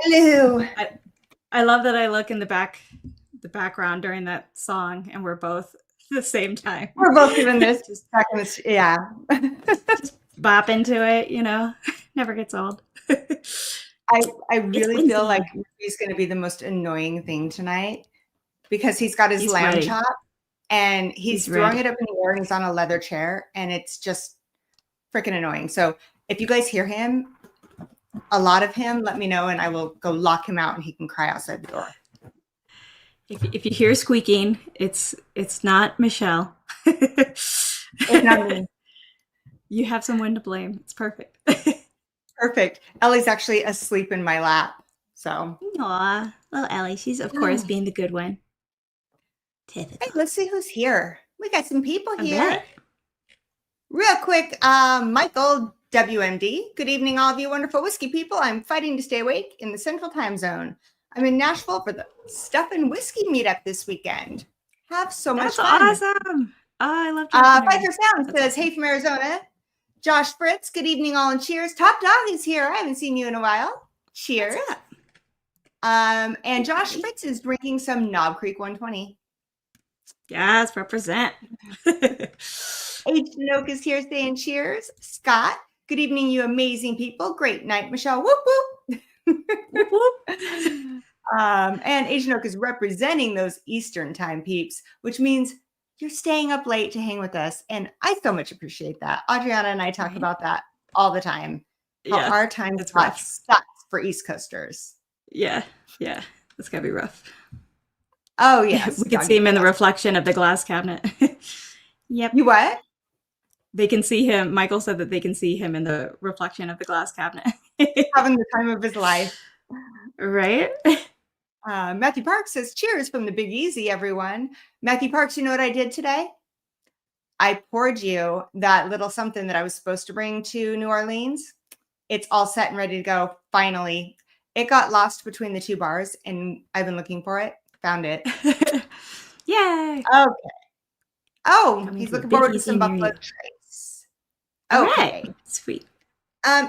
Hello. I love that I look in the background during that song, and we're both at the same time. We're both doing this. Just Back in this, yeah. bop into it, never gets old. I really feel like he's going to be the most annoying thing tonight because he's got his lamb ready. chop and he's throwing ready. it up in the air and he's on a leather chair and it's just freaking annoying. So if you guys hear him, a lot of him, let me know and I will go lock him out and he can cry outside the door. If you hear squeaking, it's not Michelle. It's not me. You have someone to blame. It's perfect. Perfect. Ellie's actually asleep in my lap. So. Aw, little Ellie. She's, of course, being the good one. Typical. Hey, let's see who's here. We got some people here. Right. Real quick, Michael, WMD. Good evening, all of you wonderful whiskey people. I'm fighting to stay awake in the Central Time Zone. I'm in Nashville for the Stuff and Whiskey meetup this weekend. Have so much fun. That's awesome. Oh, I love Fighter Sound says, hey from Arizona. Josh Fritz, good evening all and cheers. Top Dog is here. I haven't seen you in a while. Cheers. And Josh Fritz is drinking some Knob Creek 120. Yes, represent. Agent Oak is here saying cheers. Scott, good evening, you amazing people. Great night, Michelle. Whoop, whoop. Whoop, whoop. And Agent Oak is representing those Eastern time peeps, which means you're staying up late to hang with us. And I so much appreciate that. Adriana and I talk about that all the time. How our time slot sucks for East Coasters. Yeah. That's gotta be rough. Oh, yes. We can see him in the reflection of the glass cabinet. Yep. You what? They can see him. Michael said that they can see him in the reflection of the glass cabinet. Having the time of his life. Right? Matthew Parks says, cheers from the Big Easy, everyone. Matthew Parks, you know what I did today? I poured you that little something that I was supposed to bring to New Orleans. It's all set and ready to go. Finally. It got lost between the two bars, and I've been looking for it. Found it. Yay. Okay. Oh, he's looking forward to some Buffalo Trace. Okay. Right. Sweet.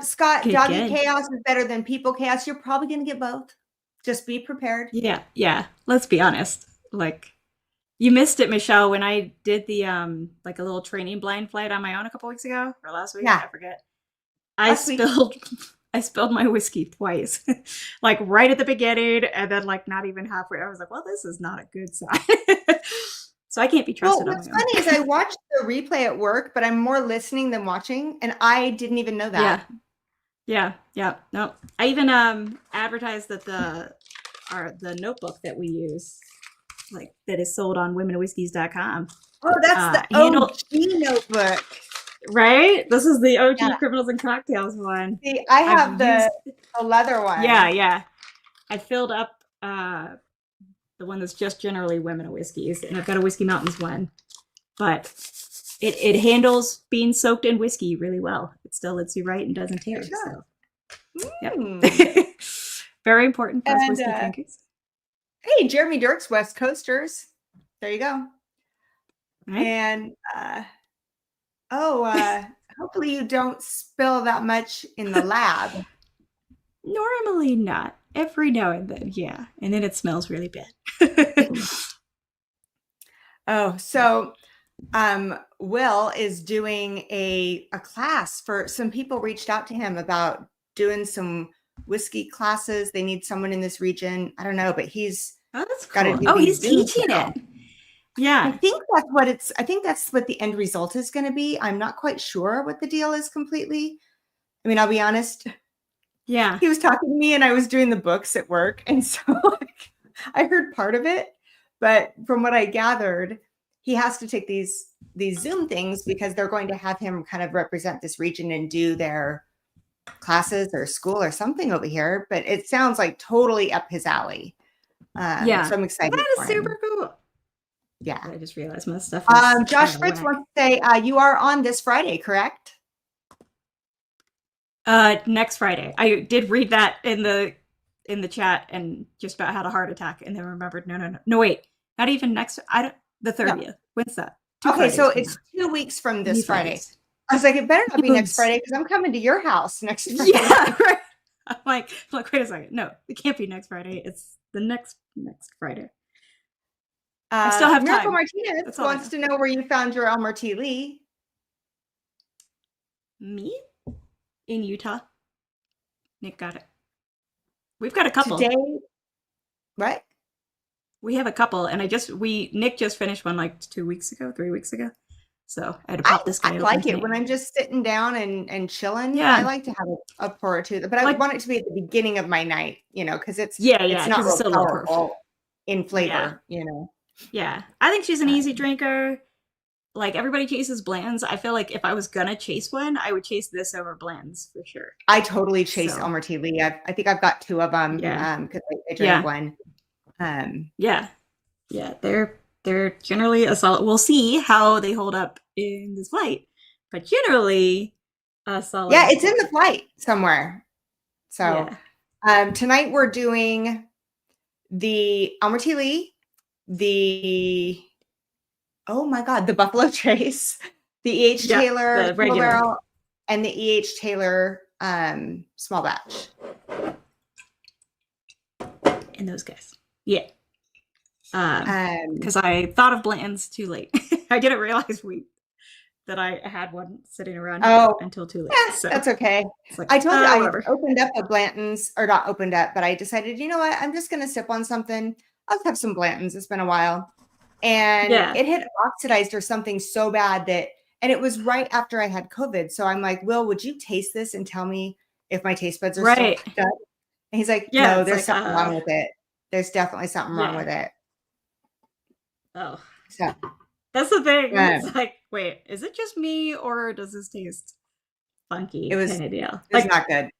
Scott, doggy chaos is better than people chaos. You're probably going to get both. Just be prepared. Yeah. Let's be honest. Like, you missed it, Michelle, when I did the like a little training blind flight on my own a couple weeks ago or last week. Yeah. I forget. I spilled my whiskey twice, like right at the beginning, and then like not even halfway. I was like, well, this is not a good sign. So I can't be trusted. Well, what's funny is I watched the replay at work, but I'm more listening than watching, and I didn't even know that. Yeah. No, I even advertised that the notebook that we use, like that is sold on womenwhiskies.com. Oh, that's the OG notebook. Right? This is the OG Criminals and Cocktails one. See, I have the leather one. Yeah. I filled up the one that's just generally women of whiskeys, and I've got a Whiskey Mountains one. But it handles being soaked in whiskey really well. It still lets you write and doesn't tear. Sure. So. Very important for us whiskey drinkers. Hey, Jeremy Dirks, West Coasters. There you go. Right. And hopefully you don't spill that much in the lab. Normally not. Every now and then, yeah. And then it smells really bad. So Will is doing a class for some people reached out to him about doing some whiskey classes. They need someone in this region. I don't know, but he's that's cool. He's teaching it. Yeah. I think that's what the end result is going to be. I'm not quite sure what the deal is completely. I mean, I'll be honest. Yeah. He was talking to me and I was doing the books at work. And so I heard part of it, but from what I gathered, he has to take these Zoom things because they're going to have him kind of represent this region and do their classes or school or something over here. But it sounds like totally up his alley. So I'm excited. That is super cool. Yeah. I just realized my stuff. Josh Fritz wants to say you are on this Friday, correct? Next Friday. I did read that in the chat and just about had a heart attack and then remembered no wait, not even next. The 30th. No. When's that? Okay, so it's 2 weeks from this Friday. I was like, it better not be next Friday because I'm coming to your house next Friday. Yeah, right. I'm like, wait a second. No, it can't be next Friday. It's the next Friday. I still have Miracle time. Martinez That's all I wants to know where you found your Elmer T. Lee. Me? In Utah. Nick got it. We've got a couple. Today, what? We have a couple, and Nick just finished one like 3 weeks ago. So I had to I pop this guy open like it tonight. when I'm just sitting down and chilling. Yeah. I like to have a pour or two, but I want it to be at the beginning of my night, because it's Yeah, it's not 'cause real it's so low powerful in Yeah. flavor, Yeah. I think she's an easy drinker. Like, everybody chases Bland's. I feel like if I was gonna chase one, I would chase this over Bland's for sure. I totally chase So. Elmer T. Lee. I think I've got 2 of them. Yeah. Because I drank one. Yeah. Yeah, they're generally a solid. We'll see how they hold up in this flight, but generally a solid. Yeah, it's in the flight somewhere. So yeah. Tonight we're doing the Elmer T. Lee, the Buffalo Trace, the E.H. Taylor the regular barrel, and the E.H. Taylor small batch. And those guys. Yeah. Because I thought of Blanton's too late. I didn't realize that I had one sitting around until too late. So that's okay. Like, I told you I opened up a Blanton's, or not opened up, but I decided, you know what? I'm just going to sip on something. I'll have some Blanton's. It's been a while. And it had oxidized or something so bad and it was right after I had COVID. So I'm like, Will, would you taste this and tell me if my taste buds are still good? And he's like, no, there's something wrong with it. There's definitely something wrong with it. Oh, so that's the thing. It's like, wait, is it just me or does this taste funky? It was kind of deal. It's not good.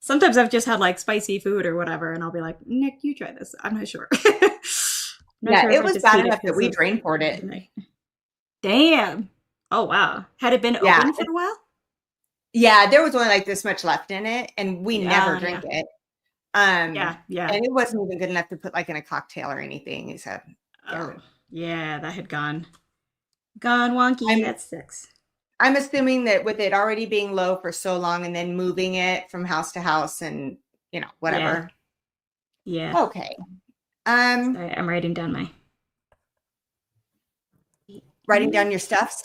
Sometimes I've just had like spicy food or whatever, and I'll be like, Nick, you try this. I'm not sure. It was bad enough that we drain poured it. Damn. Oh wow. Had it been open for a while? Yeah, there was only like this much left in it, and we never drink it. And it wasn't even good enough to put like in a cocktail or anything. He said, that had gone wonky. That sucks. I'm assuming that with it already being low for so long and then moving it from house to house and whatever. Yeah. Okay. Sorry, I'm writing down your stuffs.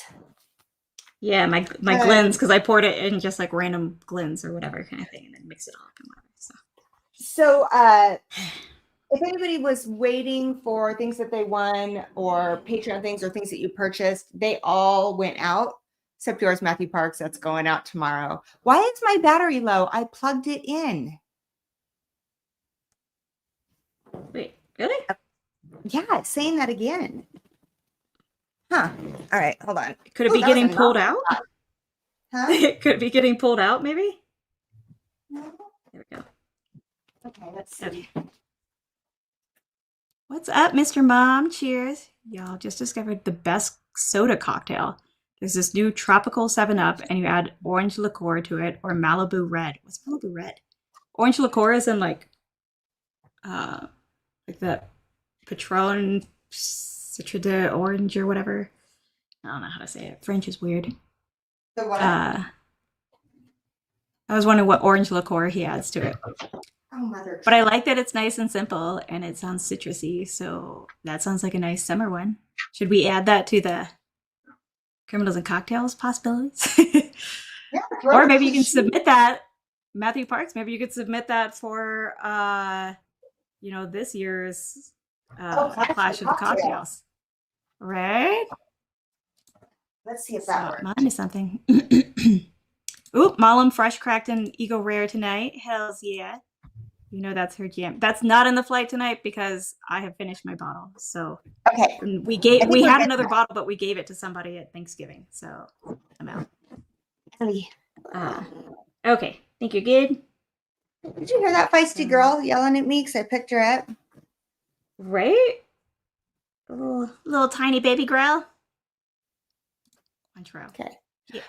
Yeah, my Glens, because I poured it in just like random Glens or whatever kind of thing, and then mix it all up and whatever. So if anybody was waiting for things that they won or Patreon things or things that you purchased, they all went out except yours, Matthew Parks. That's going out tomorrow. Why is my battery low? I plugged it in. Wait, really? Yeah, it's saying that again. Huh. All right, hold on. Could it be getting pulled out? Huh? Could it be getting pulled out, maybe? No. There we go. Okay, let's see. What's up, Mr. Mom? Cheers. Y'all just discovered the best soda cocktail. There's this new tropical 7-Up, and you add orange liqueur to it, or Malibu Red. What's Malibu Red? Orange liqueur is in like the Patron Citra de Orange or whatever. I don't know how to say it. French is weird. The what? I was wondering what orange liqueur he adds to it. Oh, mother. But I like that it's nice and simple, and it sounds citrusy, so that sounds like a nice summer one. Should we add that to the Criminals and Cocktails possibilities? Yeah, or maybe you can submit that, Matthew Parks. Maybe you could submit that for this year's Clash of the Cocktails, right? Let's see if that works. Mine is something. Ooh, Malum Fresh cracked an Eagle Rare tonight. Hells yeah. That's her jam. That's not in the flight tonight because I have finished my bottle. So okay, we had another bottle, but we gave it to somebody at Thanksgiving. So I'm out. Okay, think you're good. Did you hear that feisty girl yelling at me because I picked her up? Right? Little tiny baby girl. Okay. Yeah.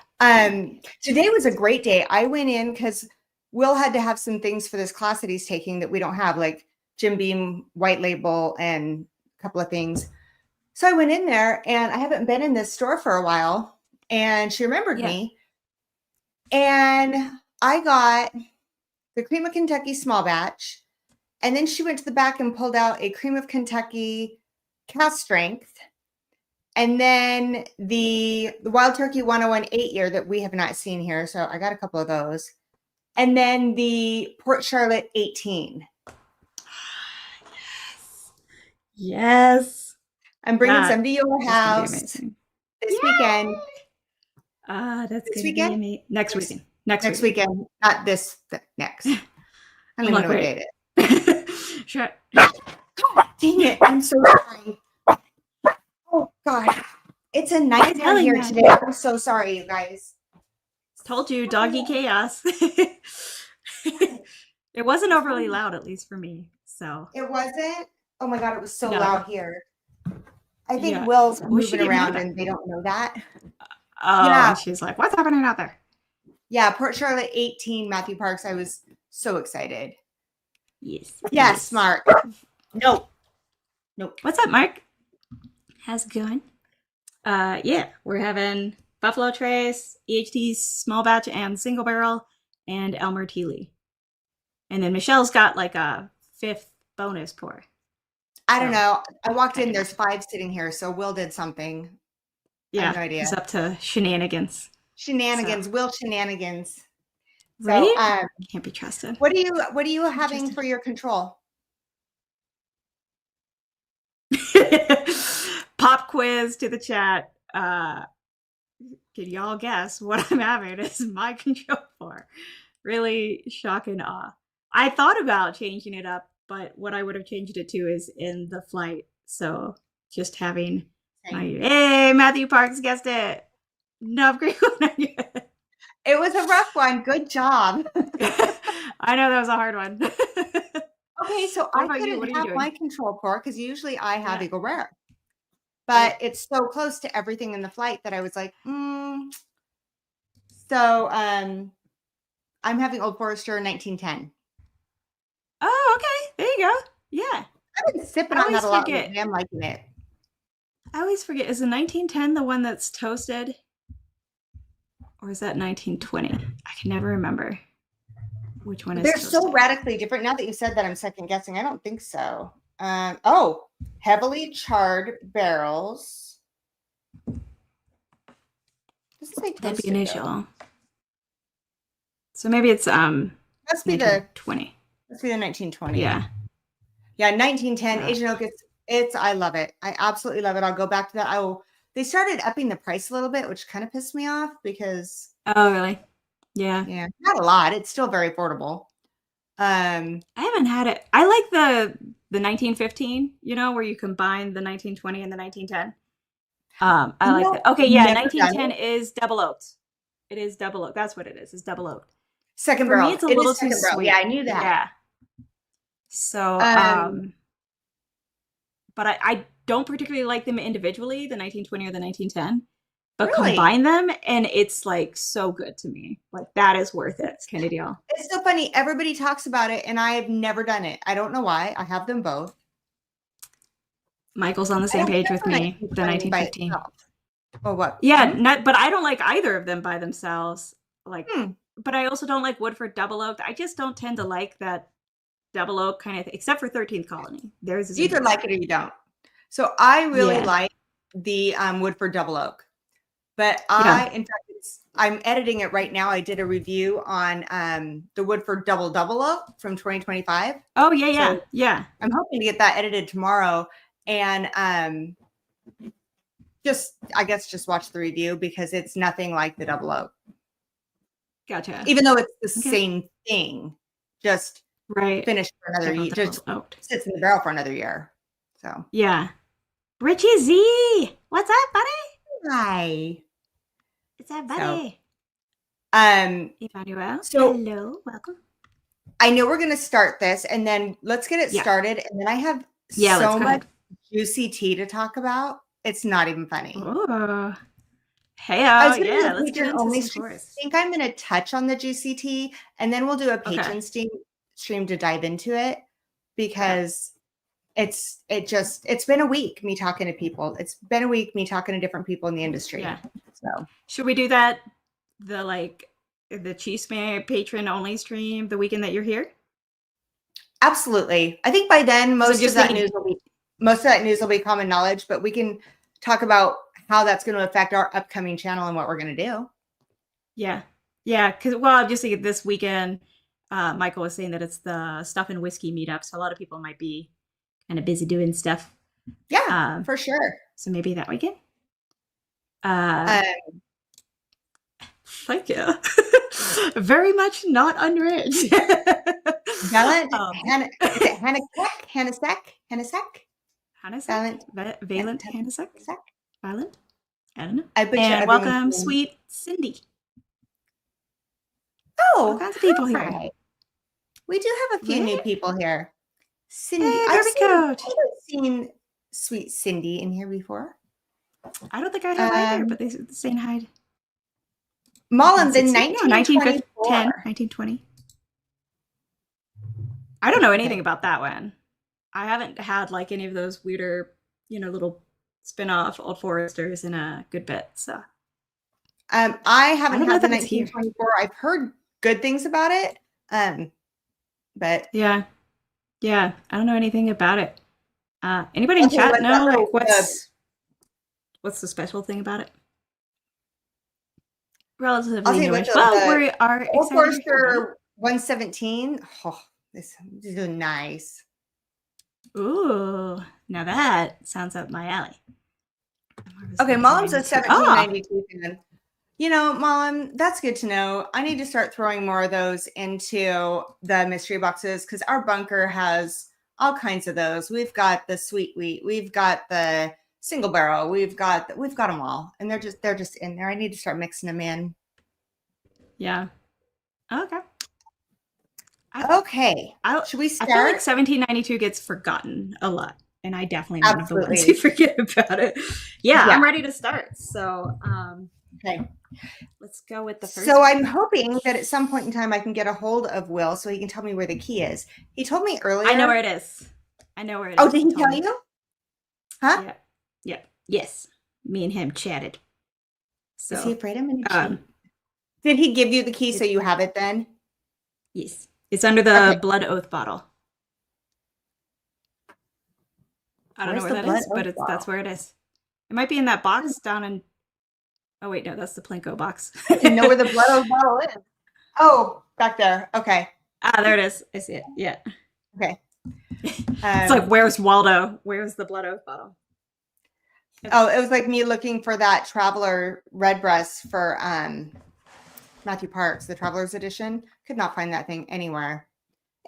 Today was a great day. I went in because Will had to have some things for this class that he's taking that we don't have, like Jim Beam white label and a couple of things. So I went in there, and I haven't been in this store for a while, and she remembered me. And I got the cream of Kentucky small batch, and then she went to the back and pulled out a cream of Kentucky cast strength, and then the Wild Turkey 101 8-year that we have not seen here. So I got a couple of those. And then the Port Charlotte 18. Yes. I'm bringing some to your house this weekend. That's this gonna be amazing. Next weekend. Next weekend. Not this. Next. I don't even know what date it is. Sure. Dang it! I'm so sorry. Oh God, it's a nightmare here today. I'm so sorry, you guys. Told you, doggy chaos. It wasn't overly loud, at least for me. So it wasn't. Oh my God, it was so loud here. I think Will's moving around and they don't know that. Oh, yeah. And she's like, "What's happening out there?" Yeah, Port Charlotte 18, Matthew Parks. I was so excited. Yes, Mark. Nope. What's up, Mark? How's it going? Yeah, we're having Buffalo Trace, EHT's small batch and single barrel, and Elmer Teely. And then Michelle's got like a 5th bonus pour. I don't know. I walked in, there's 5 sitting here, so Will did something. Yeah, I have no idea. He's up to shenanigans. Will shenanigans. Right? So, can't be trusted. What are you having for your control? Pop quiz to the chat. Can y'all guess what I'm having as my control for? Really shock and awe. I thought about changing it up, but what I would have changed it to is in the flight. So just having hey, Matthew Parks guessed it. No, it was a rough one. Good job. I know that was a hard one. Okay, so I couldn't have my control pour because usually I have Eagle Rare. But it's so close to everything in the flight that I was like, So I'm having Old Forester 1910. Oh, okay. There you go. Yeah. I've been sipping on that a lot. I'm liking it. I always forget. Is the 1910 the one that's toasted? Or is that 1920? I can never remember which one is They're toasted. So radically different. Now that you said that, I'm second guessing. I don't think so. Heavily charred barrels. This is like that'd be initial. So maybe it's must be the 20. Let's be the 1920. Yeah. Yeah, 1910 Asian oak. I love it. I absolutely love it. I'll go back to that. They started upping the price a little bit, which kind of pissed me off because oh really? Yeah. Yeah. Not a lot. It's still very affordable. I haven't had it. I like the 1915, where you combine the 1920 and the 1910. I like that. Okay, yeah, 1910 is double oaked. It is double oaked. That's what it is. It's double oaked. Second barrel. For me, it's a little too sweet. Yeah, I knew that. Yeah. So, but I don't particularly like them individually, the 1920 or the 1910. But really? Combine them, and it's like so good to me. Like that is worth it. It's kind of deal. It's so funny. Everybody talks about it, and I've never done it. I don't know why. I have them both. Michael's on the same page with me. The 1915. Oh, what? Yeah, but I don't like either of them by themselves. Like, but I also don't like Woodford double oaked. I just don't tend to like that double oak kind of thing, except for 13th Colony. There's you either like it or you don't. So I really like the Woodford double oak. But in fact, I'm editing it right now. I did a review on the Woodford double oak from 2025. Oh, yeah. I'm hoping to get that edited tomorrow. And just watch the review because it's nothing like the double oak. Gotcha. Even though it's the same thing, just finished for another year. Just sits in the barrel for another year. So yeah. Richie Z, what's up, buddy? Hi. What's up, buddy? Emmanuel. So hello, welcome. I know we're gonna start this, and then let's get it started. And then I have so much juicy tea to talk about. It's not even funny. Oh. Hey, let's get into this. I think I'm gonna touch on the juicy tea, and then we'll do a patron stream to dive into it because it's been a week me talking to people. It's been a week me talking to different people in the industry. Yeah. So should we do that? The the Chisme patron only stream the weekend that you're here? Absolutely. I think by then most of that thinking, news will be common knowledge, but we can talk about how that's going to affect our upcoming channel and what we're going to do. Yeah. Yeah. Because, well, I'm just thinking this weekend, Michael was saying that it's the Stuff and Whiskey meetup. So a lot of people might be kind of busy doing stuff. Yeah, for sure. So maybe that weekend. Thank you. Very much not underage. Valent, is it Hanasek? Valent Hanasek? Valent? I don't know. And welcome, sweet Cindy. Oh, all kinds of people here. Right. We do have a few new people here. Cindy, hey, I've seen sweet Cindy in here before. I don't think I have either, but they're saying hi. Mullins in 1910, 1920. I don't know anything about that one. I haven't had like any of those weirder, little spin-off Old Foresters in a good bit. So I haven't had the 1924. I've heard good things about it. But yeah, I don't know anything about it. Anybody in chat know like what's the special thing about it? Relatively newish. Well, we are Old Forester 117. Oh, this is nice. Ooh, now that sounds up my alley. Okay, Mullen's a 1792 fan. Mullen, that's good to know. I need to start throwing more of those into the mystery boxes because our bunker has all kinds of those. We've got the sweet wheat, we've got the single barrel, we've got them all, and they're just in there. I need to start mixing them in. Yeah. Okay. Okay. Should we start? I feel like 1792 gets forgotten a lot, and I definitely am one of the ones who forget about it. Yeah, I'm ready to start. So, okay. Let's go with the first. So I'm hoping that at some point in time I can get a hold of Will so he can tell me where the key is. He told me earlier. I know where it is. Oh, did he tell you? Huh? Yeah. Yes. Me and him chatted. So, is he afraid I'm going to cheat? Did he give you the key so you have it then? Yes. It's under the blood oath bottle. I don't know where that is, but that's where it is. It might be in that box down in... Oh, wait, no, that's the Plinko box. I didn't know where the blood oath bottle is. Oh, back there. Okay. There it is. I see it. Yeah. Okay. It's like, where's Waldo? Where's the blood oath bottle? Oh, it was like me looking for that Traveler Redbreast for Matthew Parks, the Traveler's Edition. Could not find that thing anywhere.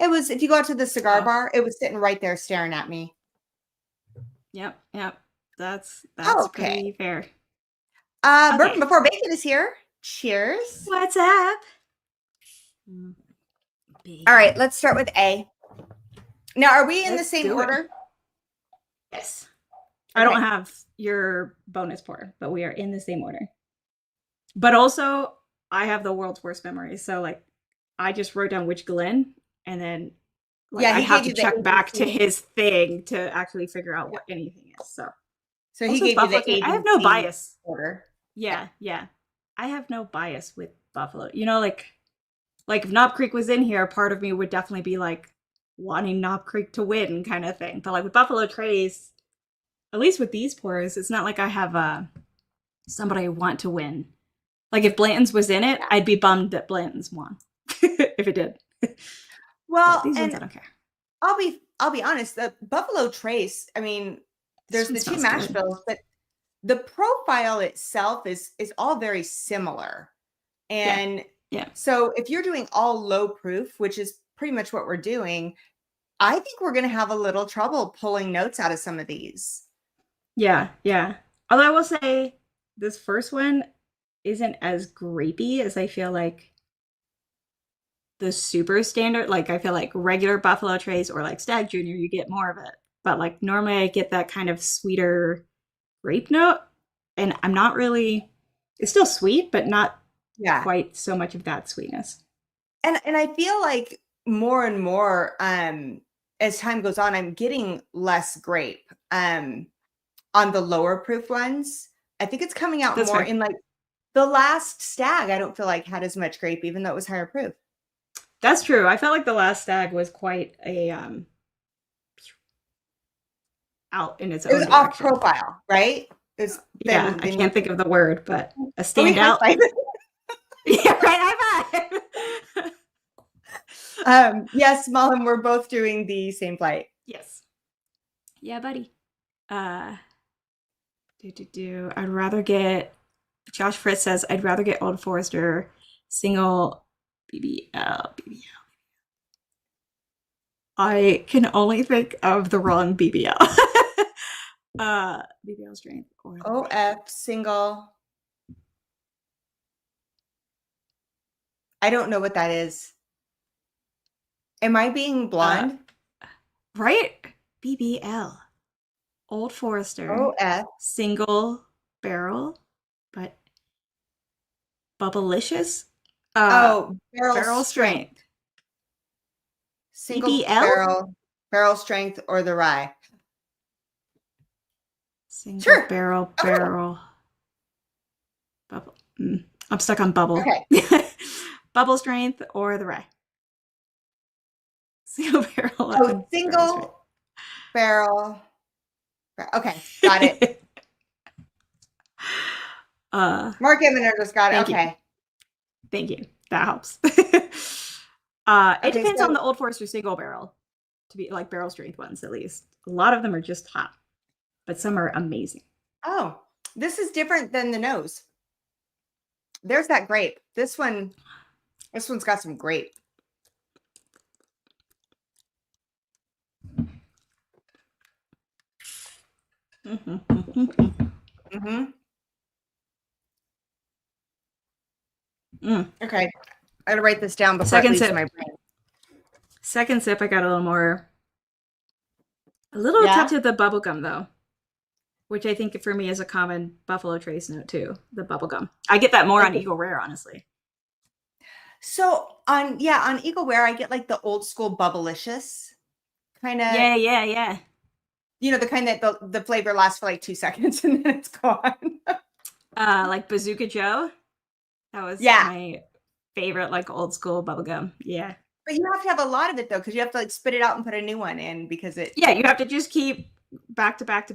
It was, if you go out to the cigar bar, it was sitting right there staring at me. Yep. That's pretty fair. Bourbon Before Bacon is here. Cheers. What's up? All right, let's start with A. Now, are we in the same order? Yes. Okay. I don't have your bonus pour, but we are in the same order. But also, I have the world's worst memory. So, like, I just wrote down which Glen, and then I have to check back to his thing to actually figure out what anything is. So he gave you the ABC I have no bias. Order. Yeah. I have no bias with Buffalo. Like if Knob Creek was in here, part of me would definitely be like wanting Knob Creek to win kind of thing. But like with Buffalo Trace, at least with these pours, it's not like I have somebody I want to win. Like if Blanton's was in it, I'd be bummed that Blanton's won if it did. Well, these ones I don't care. I'll be honest. The Buffalo Trace, I mean, there's the two mash bills, but the profile itself is all very similar. And so if you're doing all low proof, which is pretty much what we're doing, I think we're going to have a little trouble pulling notes out of some of these. Yeah. Although I will say this first one isn't as grapey as I feel like the super standard. Like I feel like regular Buffalo Trace or like Stag Junior, you get more of it. But like normally I get that kind of sweeter grape note, and I'm not really, it's still sweet, but not quite so much of that sweetness. And I feel like more and more as time goes on, I'm getting less grape on the lower proof ones. I think it's coming out more in like The last stag, I don't feel like had as much grape, even though it was higher proof. That's true. I felt like the last stag was quite a out in its It was own off direction. profile, right? It was Yeah, I can't think of the word, but a Can we high standout. five? Yeah, right. High five. Yes, Malin, we're both doing the same flight. Yes. Yeah, buddy. I'd rather get. Josh Fritz says I'd rather get Old Forester single BBL. I can only think of the wrong BBL. BBL strength or OF single. I don't know what that is. Am I being blonde? Right? BBL. Old Forester. OF. Single barrel, but bubblicious. Barrel strength. Single BBL? barrel strength or the rye. Single Sure. barrel. Bubble. I'm stuck on bubble. Okay. Bubble strength or the rye. Single barrel. Single barrel. Okay, got it. Mark Eminer just got it. Okay. Thank you. That helps. It depends on the Old Forester single barrel, to be like barrel strength ones at least. A lot of them are just hot, but some are amazing. Oh, this is different than the nose. There's that grape. This one's got some grape. Okay, I gotta write this down before it leaves my brain. Second sip, I got a little touch of the bubblegum though, which I think for me is a common Buffalo Trace note too, the bubblegum. I get that more on Eagle Rare, honestly. So on Eagle Rare, I get like the old school bubblicious kind of. Yeah. You know, the kind that the flavor lasts for like 2 seconds and then it's gone. Like Bazooka Joe. That was my favorite, like old school bubblegum. Yeah. But you have to have a lot of it though, because you have to like spit it out and put a new one in because it. Yeah, you have to just keep back to back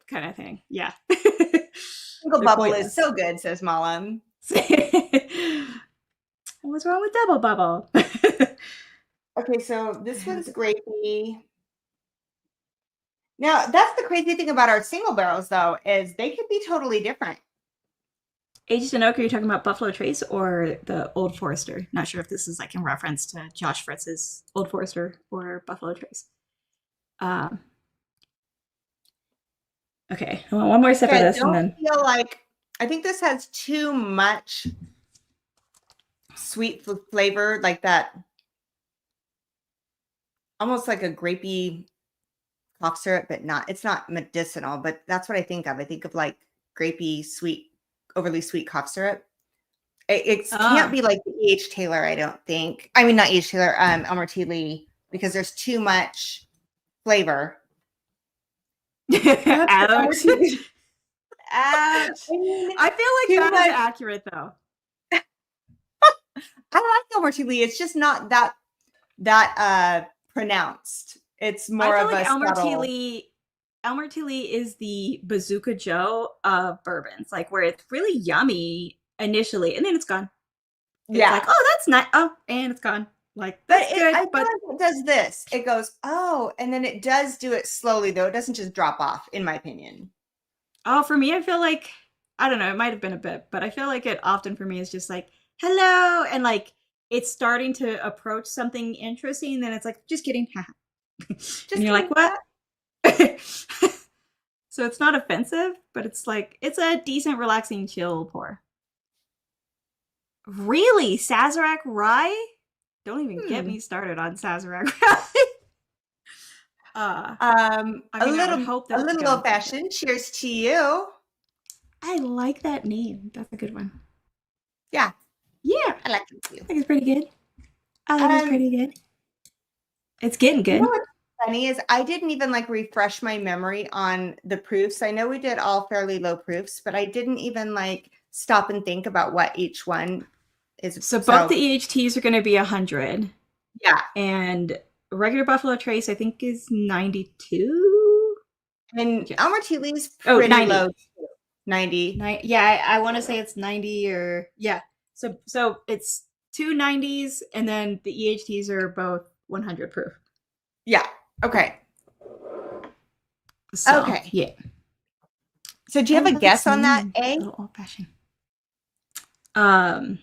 kind of thing. Yeah. Single bubble is so good, says Malam. What's wrong with double bubble? Okay, so this one's grapey. Now, that's the crazy thing about our single barrels, though, is they could be totally different. Aged in Oak, are you talking about Buffalo Trace or the Old Forester? Not sure if this is like in reference to Josh Fritz's Old Forester or Buffalo Trace. Okay, I want one more sip of this, and then feel like I think this has too much sweet flavor, like that, almost like a grapey cough syrup, but it's not medicinal, but that's what I think of. I think of like grapey, sweet, overly sweet cough syrup. It can't be like the E.H. Taylor, I don't think. I mean, not E.H. Taylor, Elmer T. Lee, because there's too much flavor. Ouch. Ouch. I feel like that is accurate, though. I like Elmer T. Lee. It's just not that pronounced. It's more of like Elmer T. Lee is the Bazooka Joe of bourbons, like where it's really yummy initially, and then it's gone. It's like, oh, that's nice. Oh, and it's gone. Like, that's good. I feel like it does this. It goes, oh, and then it does do it slowly, though. It doesn't just drop off, in my opinion. Oh, for me, I feel like, I don't know, it might have been a bit, but I feel like it often for me is just like, hello, and like, it's starting to approach something interesting, and then it's like, just kidding. And you're like, what? So it's not offensive, but it's like, it's a decent, relaxing, chill pour. Really? Sazerac Rye? Don't even get me started on Sazerac Rye. A little old fashioned. Cheers to you. I like that name. That's a good one. Yeah. Yeah. I like it too. I think it's pretty good. I think it's pretty good. It's getting good. funny is I didn't even like refresh my memory on the proofs. I know we did all fairly low proofs, but I didn't even like stop and think about what each one is. So both the EHTs are going to be 100. Yeah. And regular Buffalo Trace, I think, is 92. And Elmer Tea Lee's pretty 90. low too. 90. Yeah, I want to say it's 90 or yeah. So it's two 90s, and then the EHTs are both 100 proof. Yeah. Okay. So, okay. Yeah. So do you have a guess on that, A? Old fashioned. I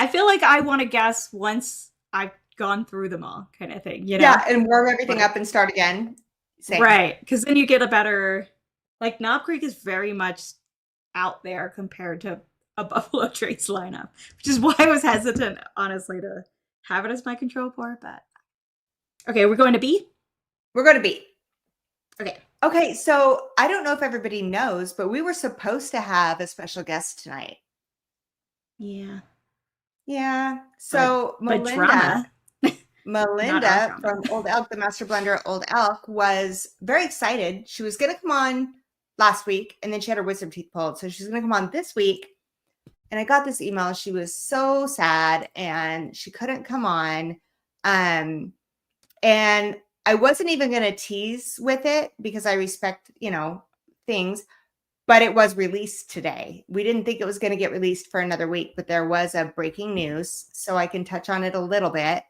feel like I want to guess once I've gone through them all, kind of thing. You know? Yeah, and warm everything up and start again. Same. Right, because then you get a better. Like Knob Creek is very much out there compared to a Buffalo Trace lineup, which is why I was hesitant, honestly, to have it as my control pour. But okay, we're going to B. We're going to B. Okay. Okay, so I don't know if everybody knows, but we were supposed to have a special guest tonight. Yeah. Yeah. So but Melinda from Old Elk, the master blender at Old Elk, was very excited. She was going to come on last week, and then she had her wisdom teeth pulled. So she's going to come on this week. And I got this email. She was so sad, and she couldn't come on. And I wasn't even going to tease with it because I respect, things. But it was released today. We didn't think it was going to get released for another week, but there was a breaking news, so I can touch on it a little bit.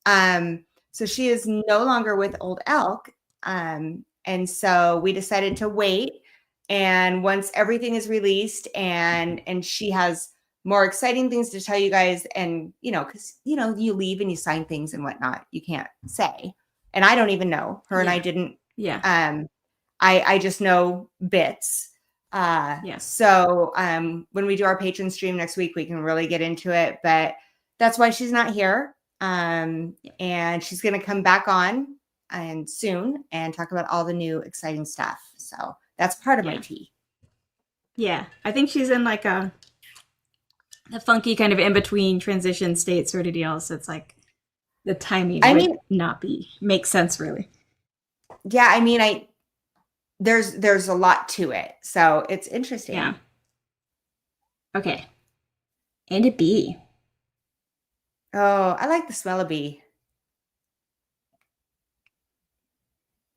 So she is no longer with Old Elk. And so we decided to wait. And once everything is released and she has more exciting things to tell you guys, and, because, you leave and you sign things and whatnot, you can't say. And I don't even know. Her and I didn't. Yeah. I just know bits. Yes. So when we do our patron stream next week, we can really get into it. But that's why she's not here. And she's going to come back on and soon and talk about all the new exciting stuff. So that's part of my tea. Yeah. I think she's in like a funky kind of in-between transition state sort of deal. So it's like the timing makes sense, really. Yeah. There's a lot to it. So it's interesting. Yeah. Okay. And a B. Oh, I like the smell of bee.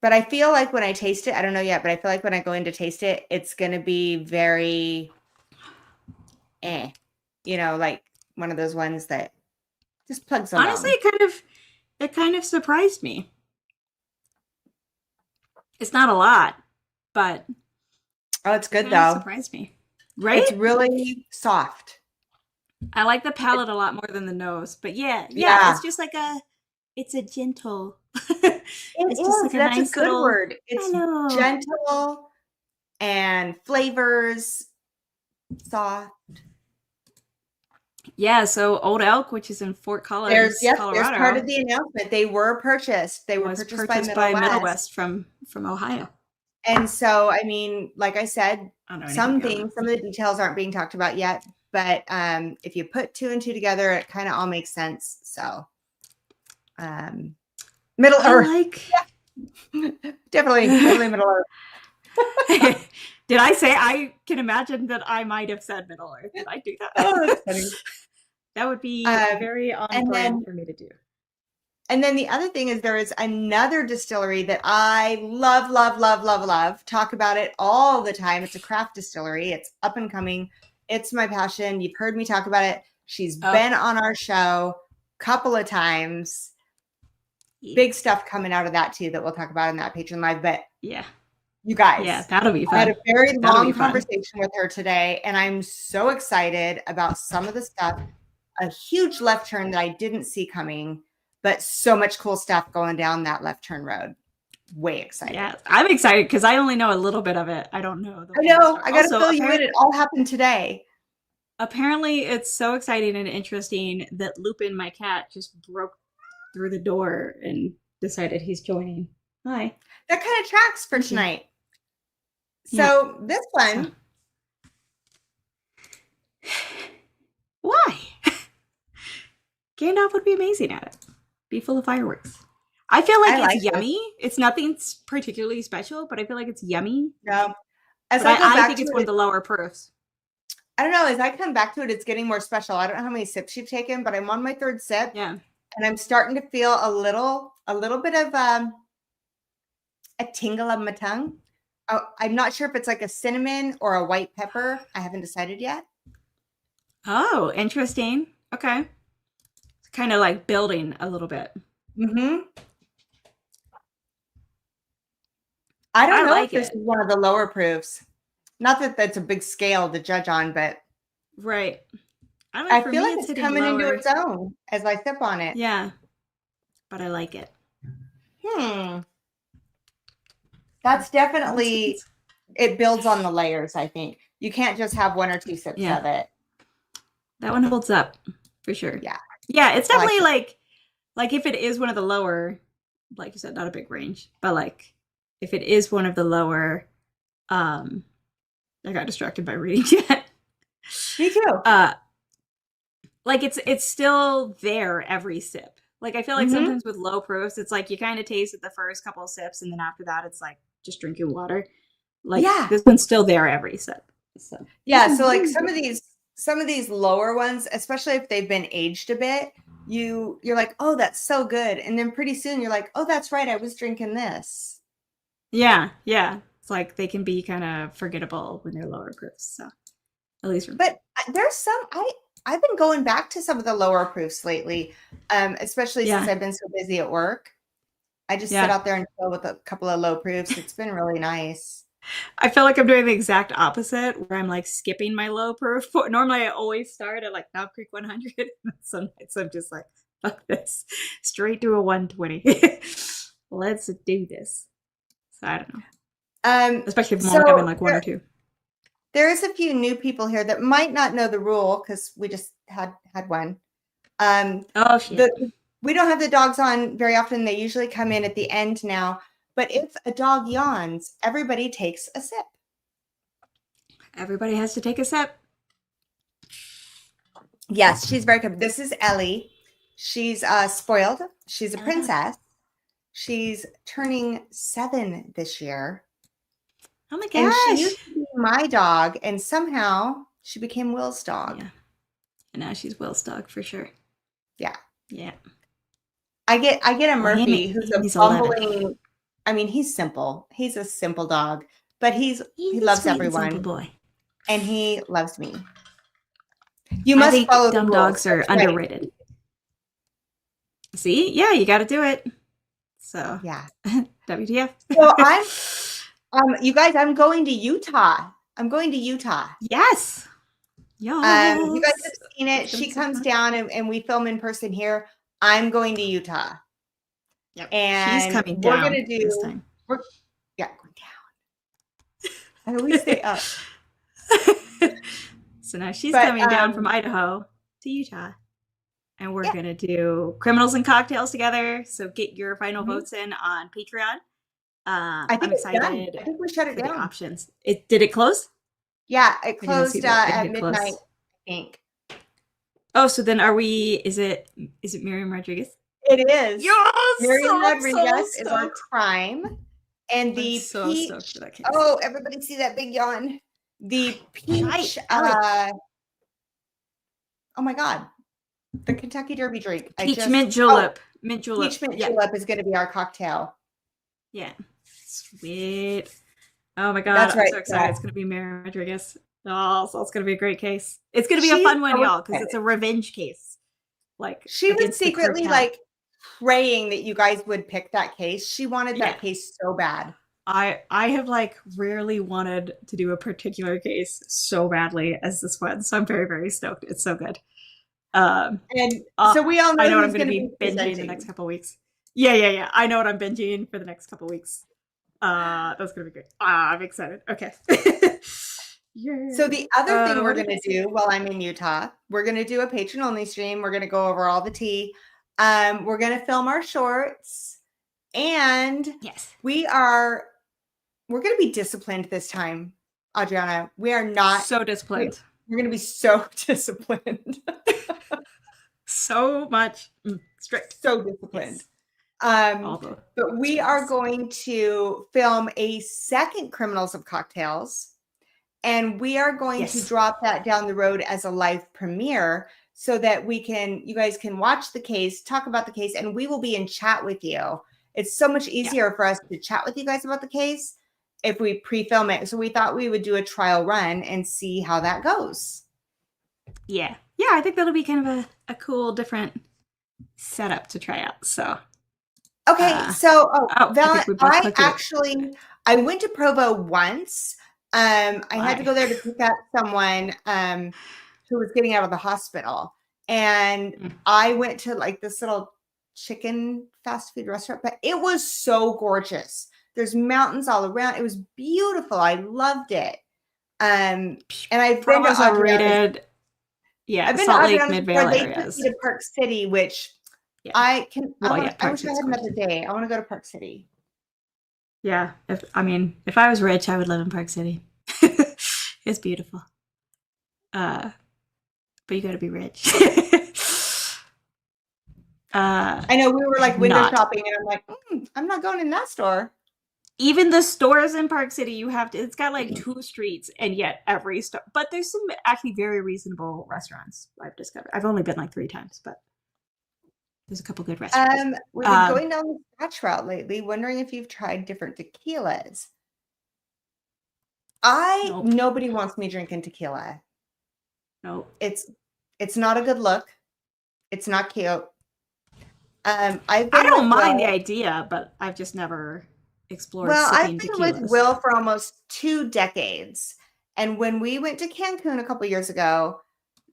But I feel like when I taste it, I don't know yet, but I feel like when I go in to taste it, it's going to be very, like one of those ones that just plugs along. Honestly, it kind of surprised me. It's not a lot, but it's good though. Surprised me, right? It's really soft. I like the palate a lot more than the nose, but yeah. It's just like it's a gentle. It's just like that's a good word. It's gentle and flavors soft. Yeah, so Old Elk, which is in Fort Collins, Colorado. There's part of the announcement. They were purchased. They were purchased by Middle West from Ohio. And so, like I said, some of the details aren't being talked about yet. But if you put two and two together, it kind of all makes sense. So, Middle Earth. Definitely Middle Earth. Did I say I can imagine that I might have said Middle Earth? Did I do that? Oh, that's funny. That would be very on brand for me to do. And then the other thing is there is another distillery that I love. Talk about it all the time. It's a craft distillery. It's up and coming. It's my passion. You've heard me talk about it. She's been on our show a couple of times. Yeah. Big stuff coming out of that too that we'll talk about in that Patreon Live. But you guys, that'll be fun. I had a very long conversation with her today, and I'm so excited about some of the stuff. A huge left turn that I didn't see coming, but so much cool stuff going down that left turn road. Way excited. Yeah, I'm excited because I only know a little bit of it. I don't know. I know. I got to fill you in. It all happened today. Apparently, it's so exciting and interesting that Lupin, my cat, just broke through the door and decided he's joining. Hi. That kind of tracks for tonight. So this one. Why? Gandalf would be amazing at it. Be full of fireworks. I feel like I like it's it. yummy. It's nothing particularly special, but I feel like it's yummy. No. As But I go back think to it's one of it, the lower proofs. I don't know. As I come back to it, it's getting more special. I don't know how many sips you've taken, but I'm on my third sip, Yeah. and I'm starting to feel a little bit of a tingle on my tongue. Oh, I'm not sure if it's like a cinnamon or a white pepper. I haven't decided yet. Oh, interesting. Okay. It's kind of like building a little bit. Mm-hmm. I don't I know if like this it. is one of the lower proofs. Not that that's a big scale to judge on, but Right. I don't know. I For feel me, like it's it's hitting coming into lower. its own as I sip on it. Yeah. But I like it. That's That makes definitely, sense. it builds on the layers, I think. You can't just have one or two sips Yeah. of it. That one holds up for sure. Yeah. Yeah, it's I like definitely it. like if it is one of the lower, like you said, not a big range, but like if it is one of the lower, I got distracted by reading chat. Me too. Like it's still there every sip. Like I feel like Mhm. sometimes with low proofs, it's like you kind of taste it the first couple of sips, and then after that, it's like just drinking water. Like Yeah. this one's still there every sip. So Yeah. So like some of these lower ones, especially if they've been aged a bit, you're like, oh, that's so good. And then pretty soon you're like, oh, that's right. I was drinking this. yeah. It's like they can be kind of forgettable when they're lower proofs. So at least for me. But there's some I've been going back to some of the lower proofs lately, especially since Yeah. I've been so busy at work. I just sit Yeah. out there and chill with a couple of low proofs. It's been really nice. I feel like I'm doing the exact opposite where I'm like skipping my low proof. Normally I always start at like Knob Creek 100. Some nights I'm just like, fuck this. Straight to a 120. Let's do this. So I don't know. Especially if I'm only having like one or two. There's a few new people here that might not know the rule because we just had one. Oh shit. We don't have the dogs on very often. They usually come in at the end now. But if a dog yawns, everybody takes a sip. Everybody has to take a sip. Yes, she's very good. This is Ellie. She's spoiled. She's a princess. She's turning 7 this year. Oh my gosh. And she used to be my dog, and somehow she became Will's dog. Yeah. And now she's Will's dog for sure. Yeah. Yeah. I get a Murphy who's a bumbling. 11. I mean, he's simple. He's a simple dog, but he loves everyone. Simple boy. And he loves me. You must follow dumb the dogs rules. are underrated. See? Yeah, you got to do it. So yeah. WTF. So you guys, I'm going to Utah. Yes. You guys have seen it. She comes down and we film in person here. I'm going to Utah. Yep. And she's coming down. We're gonna do this time. Going down. I always stay up. So now she's coming down from Idaho to Utah. And we're gonna do criminals and cocktails together. So get your final votes in on Patreon. I think I'm excited. Done. I think we shut it down. The options. Did it close? Yeah, it closed at midnight, I think. Oh, so then are we? Is it Miriam Rodriguez? It is. Yes, Miriam Rodriguez is our crime, and the peach. Stoked for that case. Oh, everybody see that big yawn? The peach. Oh my God, the Kentucky Derby drink. Peach mint julep. Mint julep. Peach mint julep is going to be our cocktail. Yeah. Sweet. Oh my God. That's right. I'm so excited. It's going to be Mary Rodriguez. Oh, so it's going to be a great case. It's going to be a fun one, y'all, because it's a revenge case. Like she was secretly like praying that you guys would pick that case. She wanted that case so bad. I have like rarely wanted to do a particular case so badly as this one. So I'm very, very stoked. It's so good. And so we all know I know what I'm going to be binging the next couple weeks. Yeah. I know what I'm binging for the next couple weeks. That's gonna be great. I'm excited. Okay. So the other thing we're gonna do while I'm in Utah, we're gonna do a patron only stream. We're gonna go over all the tea. We're gonna film our shorts, and we're gonna be disciplined this time, Adriana. We are not so disciplined. We're gonna be so disciplined. So much strict. So disciplined. But we are going to film a second Criminals of Cocktails, and we are going to drop that down the road as a live premiere so that you guys can watch the case, talk about the case, and we will be in chat with you. It's so much easier for us to chat with you guys about the case if we pre-film it. So we thought we would do a trial run and see how that goes. Yeah. Yeah, I think that'll be kind of a cool, different setup to try out. So okay, so I went to Provo once. I had to go there to pick up someone who was getting out of the hospital, and I went to like this little chicken fast food restaurant, but it was so gorgeous. There's mountains all around. It was beautiful. I loved it. And I've been to overrated. Yeah, I've been Salt to Lake, Adriana, Mid-Vale they areas. Took me to Park City, which I can. I wish I had another day. I want to go to Park City. Yeah, if I was rich, I would live in Park City. It's beautiful. But you got to be rich. I know we were like window shopping, and I'm like, I'm not going in that store. Even the stores in Park City, you have to. It's got like 2 streets, and yet every store. But there's some actually very reasonable restaurants. I've discovered. I've only been like 3 times, but there's a couple good restaurants. We've been going down the Scotch route lately, wondering if you've tried different tequilas. Nobody wants me drinking tequila. No, it's not a good look. It's not cute. I don't mind the idea, but I've just never explored. Well, I've been with Will for almost 2 decades, and when we went to Cancun a couple years ago,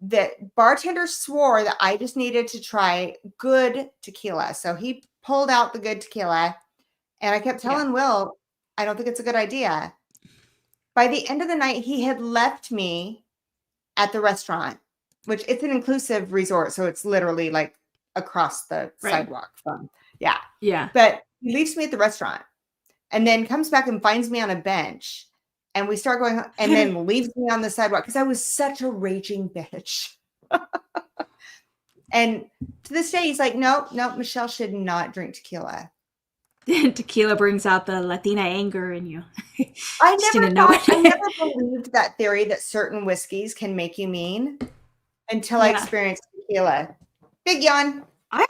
the bartender swore that I just needed to try good tequila. So he pulled out the good tequila, and I kept telling Will, I don't think it's a good idea. By the end of the night, he had left me at the restaurant, which it's an inclusive resort. So it's literally like across the sidewalk from, Yeah. But he leaves me at the restaurant and then comes back and finds me on a bench. And we start going, and then leaves me on the sidewalk because I was such a raging bitch. And to this day, he's like, no, Michelle should not drink tequila. Tequila brings out the Latina anger in you. I never believed that theory that certain whiskeys can make you mean until I experienced tequila. Big yawn. I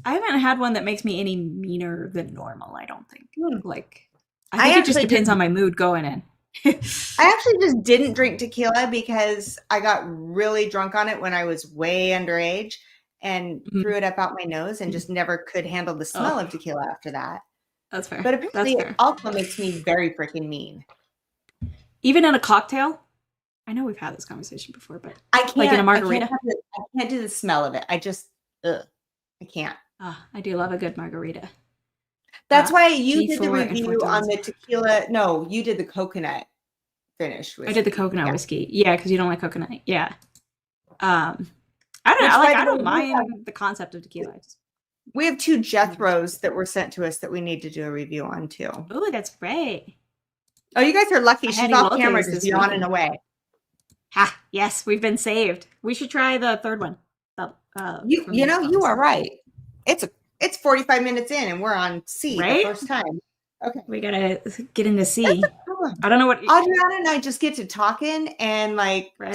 haven't had one that makes me any meaner than normal, I don't think. Like, I think it just depends on my mood going in. I actually just didn't drink tequila because I got really drunk on it when I was way underage and threw it up out my nose and just never could handle the smell of tequila after that. That's fair. But apparently it also makes me very freaking mean. Even in a cocktail? I know we've had this conversation before, but I can't, like in a margarita. I can't do the smell of it. I just, I can't. I do love a good margarita. That's why you did the review on the tequila. No, you did the coconut finish whiskey. I did the coconut whiskey. Yeah, because you don't like coconut. Yeah. I don't know. I don't mind the concept of tequila. We have 2 Jethros that were sent to us that we need to do a review on too. Oh, that's great. Oh, you guys are lucky. She's off camera just yawning away. Ha! Yes, we've been saved. We should try the third one. You are right. It's 45 minutes in and we're on C the first time. Okay. We gotta get into C. I don't know what Adriana and I just get to talking and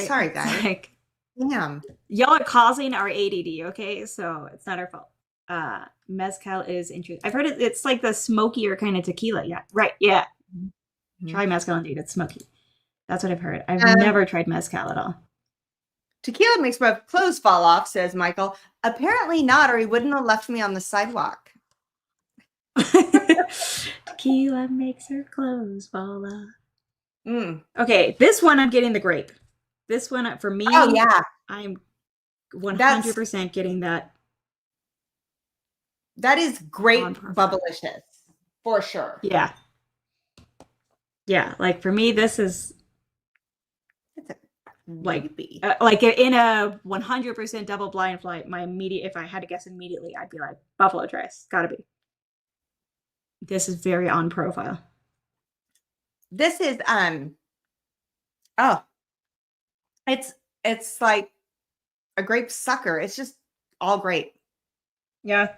sorry guys. Like, damn. Y'all are causing our ADD, okay? So it's not our fault. Mezcal is interesting. I've heard it's like the smokier kind of tequila. Yeah. Right. Yeah. Mm-hmm. Try mezcal indeed. It's smoky. That's what I've heard. I've never tried mezcal at all. Tequila makes my clothes fall off, says Michael. Apparently not, or he wouldn't have left me on the sidewalk. Tequila makes her clothes fall off. Okay, this one I'm getting the grape. This one for me. Oh yeah, I'm 100% getting that. That is great, bubblicious for sure. Yeah, yeah. Like for me, this is. Like in a 100% double blind flight, if I had to guess immediately, I'd be like Buffalo Trace, gotta be. This is very on profile. This is it's like a grape sucker. It's just all grape. Yeah.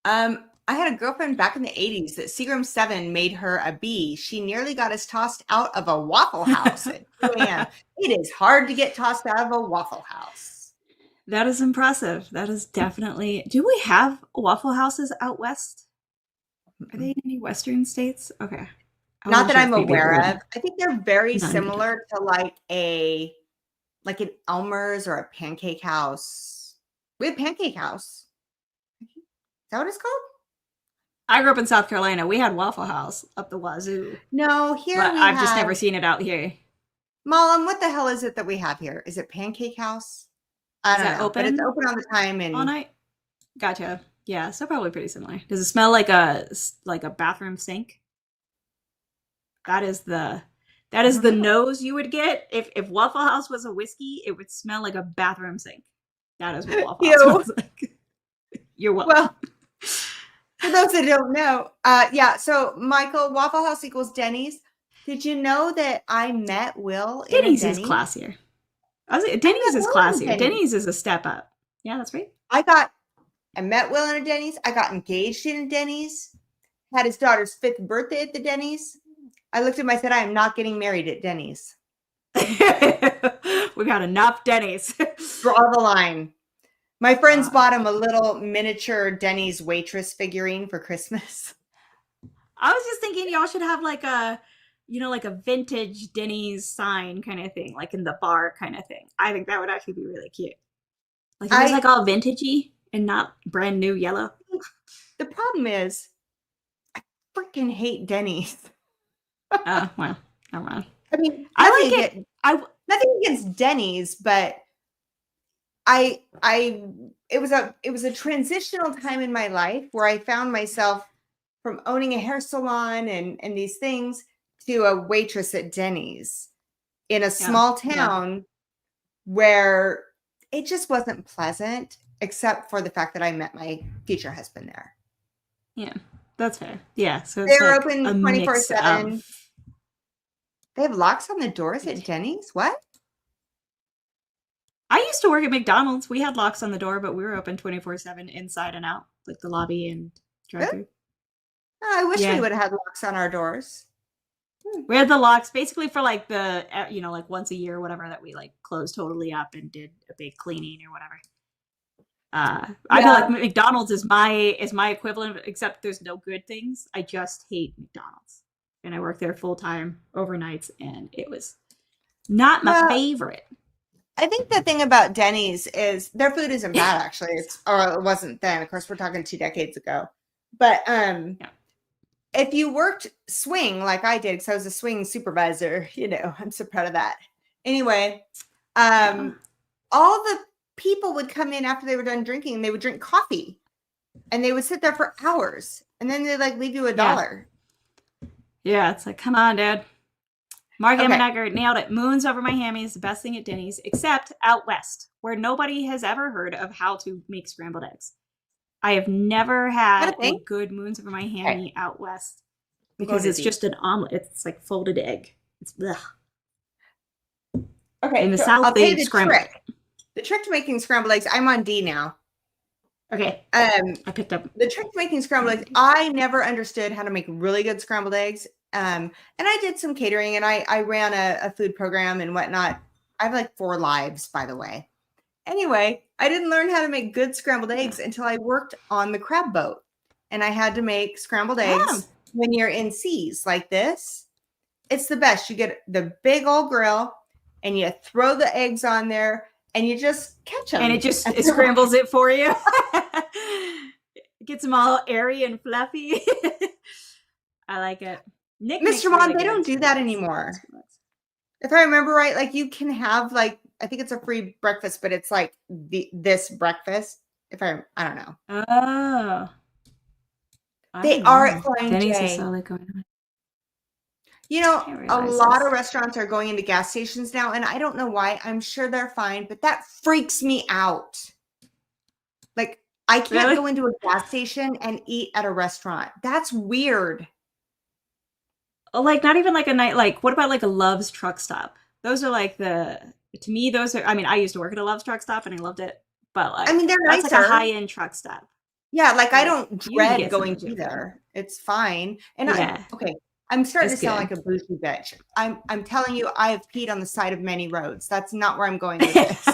I had a girlfriend back in the 80s that Seagram 7 made her a bee. She nearly got us tossed out of a Waffle House at 2 a.m. It is hard to get tossed out of a Waffle House. That is impressive. That is definitely. Do we have Waffle Houses out west? Are they in any Western states? Okay. Not that I'm aware of. I think they're very similar to like an Elmer's or a Pancake House. We have Pancake House. Is that what it's called? I grew up in South Carolina. We had Waffle House up the wazoo. No, here but I've just never seen it out here. Mom, what the hell is it that we have here? Is it Pancake House? I don't know. But it's open all the time and all night. Gotcha. Yeah, so probably pretty similar. Does it smell like a bathroom sink? That is the nose you would get if Waffle House was a whiskey. It would smell like a bathroom sink. That is what Waffle House smells like. You're welcome. Well, for those that don't know, yeah. So Michael, Waffle House equals Denny's. Did you know that I met Will in Denny's Denny's? Is classier. Denny's is classier. Denny's is a step up. Yeah, that's right. I met Will in a Denny's. I got engaged in a Denny's. Had his daughter's 5th birthday at the Denny's. I looked at him, I said, I am not getting married at Denny's. We got enough Denny's. Draw the line. My friends bought him a little miniature Denny's waitress figurine for Christmas. I was just thinking y'all should have like a vintage Denny's sign kind of thing, like in the bar kind of thing. I think that would actually be really cute. Like it was like all vintagey and not brand new yellow. The problem is, I freaking hate Denny's. Oh, well, never mind. I mean, I like it. Nothing against Denny's, but it was a transitional time in my life where I found myself from owning a hair salon and these things to a waitress at Denny's in a small town where it just wasn't pleasant, except for the fact that I met my future husband there. Yeah, that's fair. Yeah, so they're open 24/7. They have locks on the doors at Denny's? What? I used to work at McDonald's. We had locks on the door, but we were open 24/7 inside and out, like the lobby and drive-through. Oh, I wish we would have had locks on our doors. We had the locks basically for like the, like once a year or whatever that we like closed totally up and did a big cleaning or whatever. I feel like McDonald's is my equivalent, except there's no good things. I just hate McDonald's. And I worked there full time overnights, and it was not my favorite. I think the thing about Denny's is their food isn't bad, actually. Or it wasn't then. Of course, we're talking 2 decades ago. But if you worked swing like I did, because I was a swing supervisor, I'm so proud of that. Anyway, all the people would come in after they were done drinking, and they would drink coffee, and they would sit there for hours, and then they'd like leave you $1. Yeah, it's like, come on, Dad. Mark Ammenegger nailed it. Moons over my hammies, the best thing at Denny's, except out west, where nobody has ever heard of how to make scrambled eggs. I have never had a good moons over my hammy out west because it's just an omelet. It's like folded egg. It's blech. Okay, in the South, they scramble. The trick to making scrambled eggs. I'm on D now. Okay. I picked up the trick to making scrambled eggs. I never understood how to make really good scrambled eggs. And I did some catering, and I ran a food program and whatnot. I have like 4 lives, by the way. Anyway, I didn't learn how to make good scrambled eggs until I worked on the crab boat, and I had to make scrambled eggs when you're in seas like this. It's the best. You get the big old grill, and you throw the eggs on there, and you just catch them. And it scrambles it for you. It gets them all airy and fluffy. I like it. Mr. Mom, they don't do that anymore. If I remember right, like you can have like, I think it's a free breakfast, but it's like this breakfast. I don't know. Oh. They are at Flying Denny's J. is solid going on. A lot of restaurants are going into gas stations now, and I don't know why. I'm sure they're fine, but that freaks me out. Like, I can't go into a gas station and eat at a restaurant. That's weird. Like, not even like a night, like, what about like a Love's truck stop? Those are like to me, those are, I mean, I used to work at a Love's truck stop and I loved it, but like, I mean, they're nicer. That's like a high-end truck stop. Yeah, like I don't You need to dread get some going legit to food. there. It's fine. And Yeah. I'm starting It's to sound good. like a bougie bitch. I'm telling you, I have peed on the side of many roads. That's not where I'm going with this.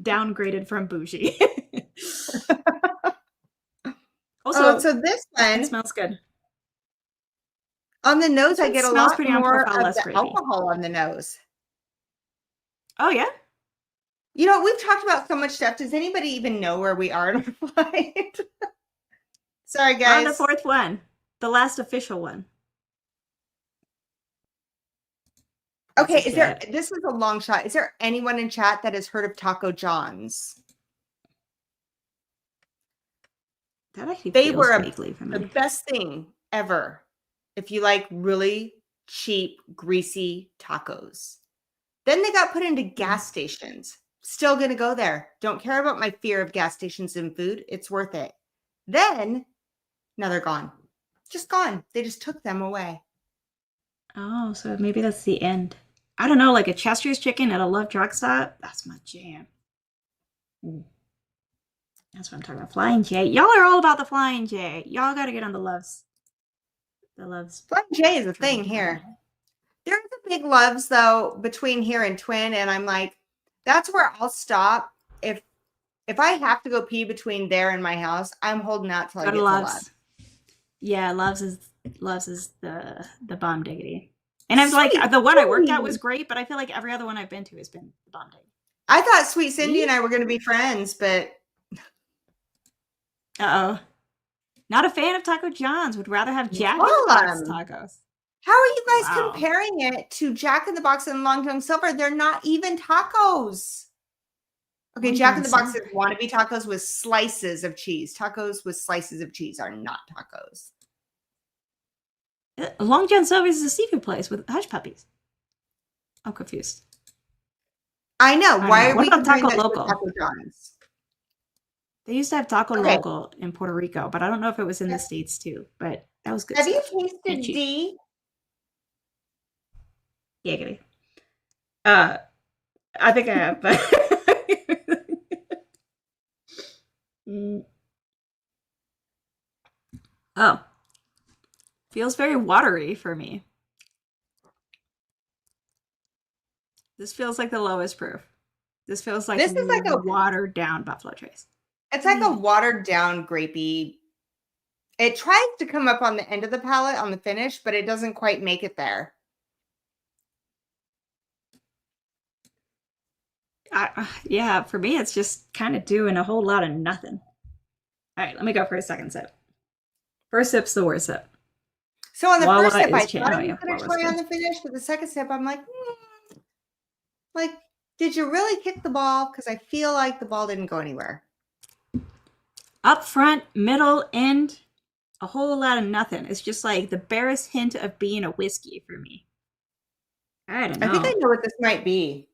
Downgraded from bougie. Oh, Also, so this it one smells good. on the nose, This I one get a smells lot pretty on more profile, of less the grapey. alcohol on the nose. Oh yeah. You know, we've talked about so much stuff. Does anybody even know where we are in our flight? Sorry, We're on the guys. 4th one, the last official one. Okay, this is a long shot. Is there anyone in chat that has heard of Taco John's? That actually They feels were vaguely familiar. the best thing ever if you like really cheap, greasy tacos. Then they got put into gas stations. Still going to go there. Don't care about my fear of gas stations and food. It's worth it. Then, now they're gone. Just gone. They just took them away. Oh, so maybe that's the end. I don't know, like a Chester's chicken at a Love Truck Stop. That's my jam. Ooh. That's what I'm talking about. Flying J. Y'all are all about the Flying J. Y'all got to get on the Loves. The Loves. Flying J is a thing here. There's a big Loves though between here and Twin, and I'm like, that's where I'll stop. If I have to go pee between there and my house, I'm holding out till I get to Loves. Yeah, Loves is the bomb diggity. And I was like, the one I worked at was great, but I feel like every other one I've been to has been the bomb diggity. I thought Sweet Cindy and I were going to be friends, but uh-oh. Not a fan of Taco John's. Would rather have Jack in the Box tacos. How are you guys comparing it to Jack in the Box and Long John Silver? They're not even tacos. Okay, Jack in the Box is wannabe tacos with slices of cheese. Tacos with slices of cheese are not tacos. Long John Silver's is a seafood place with hush puppies. I'm confused. I know. Why are we comparing Taco Local? Taco John's? They used to have Taco Local in Puerto Rico, but I don't know if it was in the States too. But that was good. Have you tasted D? Giggity. I think I have, but oh, feels very watery for me. This feels like the lowest proof. This feels like this is like a watered down Buffalo Trace. It's like a watered down grapey. It tries to come up on the end of the palate on the finish, but it doesn't quite make it there. Yeah, for me, it's just kind of doing a whole lot of nothing. All right, let me go for a second sip. First sip's the worst sip. So on the first sip, I thought I was going to try on the finish, but the second sip, I'm like, did you really kick the ball? Because I feel like the ball didn't go anywhere. Up front, middle, end, a whole lot of nothing. It's just like the barest hint of being a whiskey for me. I don't know. I think I know what this might be.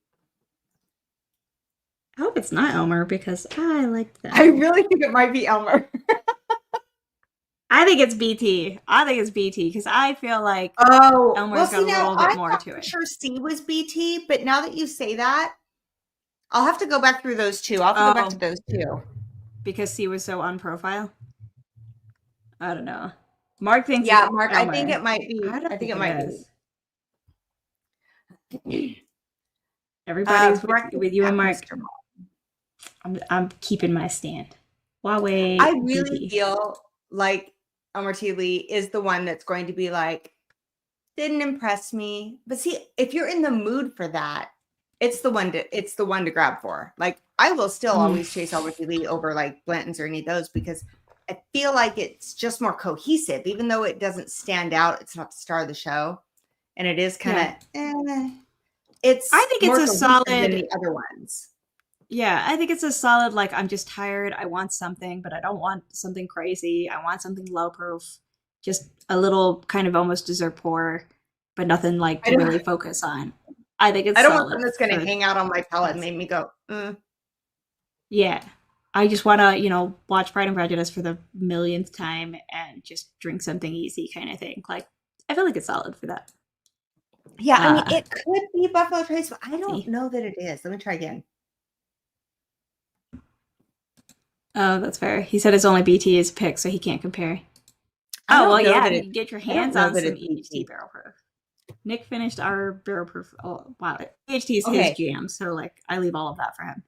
I hope it's not Elmer because I like that. I really think it might be Elmer. I think it's BT. I think it's BT because I feel like Elmer's got a little bit more to it. I'm sure C was BT, but now that you say that, I'll have to go back through those two. I'll have to go back to those two. Because C was so on profile? I don't know. Mark thinks Mark, Elmer. I think it might be. I think it might be. Everybody's with you and Mark. I'm keeping my stand. Huawei. I really feel like Elmer T. Lee is the one that's going to be like, didn't impress me. But see, if you're in the mood for that, it's the one to grab for. Like, I will still always chase Elmer T. Lee over like Blanton's or any of those because I feel like it's just more cohesive, even though it doesn't stand out. It's not the star of the show, and it is kind of. I think it's a solid than the other ones. Yeah, I think it's a solid, like, I'm just tired. I want something, but I don't want something crazy. I want something low proof. Just a little kind of almost dessert pour, but nothing like to really focus on. I think it's I don't want something that's going to hang out on my palate and make me go, Yeah. I just want to, watch Pride and Prejudice for the millionth time and just drink something easy kind of thing. Like, I feel like it's solid for that. Yeah, I mean, it could be Buffalo Trace, but I don't know that it is. Let me try again. Oh, that's fair. He said it's only BT is pick, so he can't compare. I Oh, don't well, know yeah, that if you it. can get your I don't hands know on that some it's EHT BT. barrel proof. Nick finished our barrel proof. Oh, wow. EHT is his Okay, jam, so like I leave all of that for him.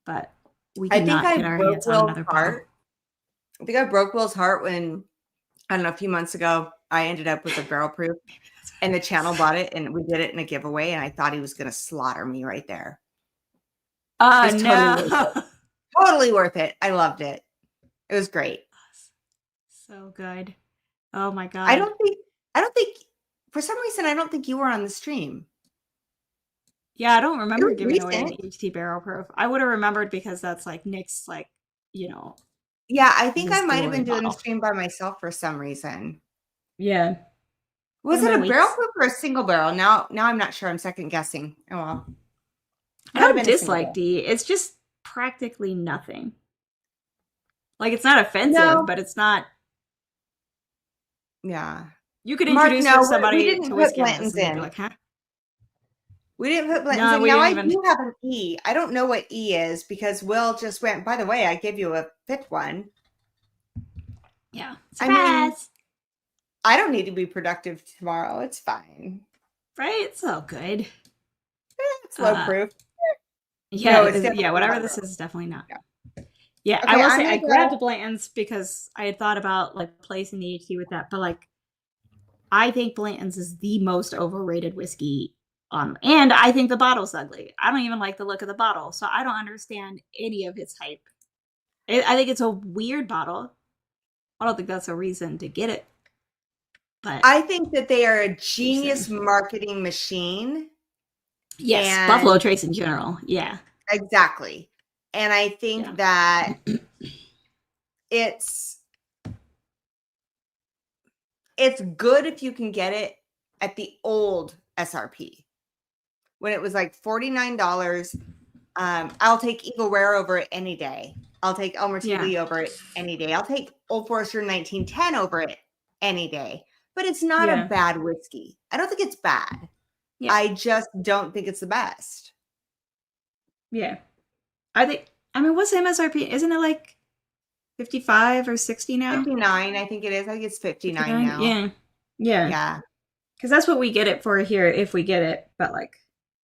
But we I think cannot I get our broke hands on Will's another bottle. heart. I think I broke Will's heart when I don't know a few months ago I ended up with a barrel proof, and the channel bought it, and we did it in a giveaway, and I thought he was going to slaughter me right there. Oh, It's totally worth it. no. Totally worth it. I loved it. It was great. So good. Oh, my I God. don't think. I don't think. For some reason, I don't think you were on the stream. Yeah, I don't It remember was giving away an recent. EHT barrel proof. I would have remembered because that's like Nick's, like, you know, Yeah, I think I his might have glory been doing the bottle. stream by myself for some reason. Yeah. One Was of it my a barrel weeks. proof or a single barrel? Now I'm not sure. I'm second guessing. Oh well, I might have don't been a single dislike barrel. D. It's just practically nothing. Like, it's not offensive, No, but it's not. yeah, You could Mark. introduce No, we somebody didn't to put whiskey on this Blanton's and they'd be in. like, huh? We didn't put Blanton's No, in. we Now didn't I even. do have an E. I don't know what E is because Will just went. By the way, I gave you a fifth one. Yeah. I mean, Surprise! I don't need to be productive tomorrow. It's fine. Right? It's all good. It's low Uh, proof. yeah, No, it's yeah, definitely whatever not this real. is definitely not. Yeah. Yeah, I Okay, will I'm say I gonna grabbed go. the Blanton's because I had thought about like placing the HT with that, but like I think Blanton's is the most overrated whiskey on, and I think the bottle's ugly. I don't even like the look of the bottle, so I don't understand any of its hype. I think it's a weird bottle. I don't think that's a reason to get it, but I think that they are a each their genius marketing machine. yes, Buffalo And Trace in general. Yeah, exactly. And I yeah, think that it's it's good if you can get it at the old SRP when it was like $49. I'll take Eagle Rare over it any day. I'll take Elmer T. yeah, Lee over it any day. I'll take Old Forester 1910 over it any day. But it's not a yeah, bad whiskey. I don't think it's bad. yeah, I just don't think it's the best. yeah. I think. I mean, what's MSRP? Isn't it like 55 or 60 now? 59, I think it is. I think it's 59 59? now. Yeah. Yeah. Yeah. Because that's what we get it for here if we get it. But like,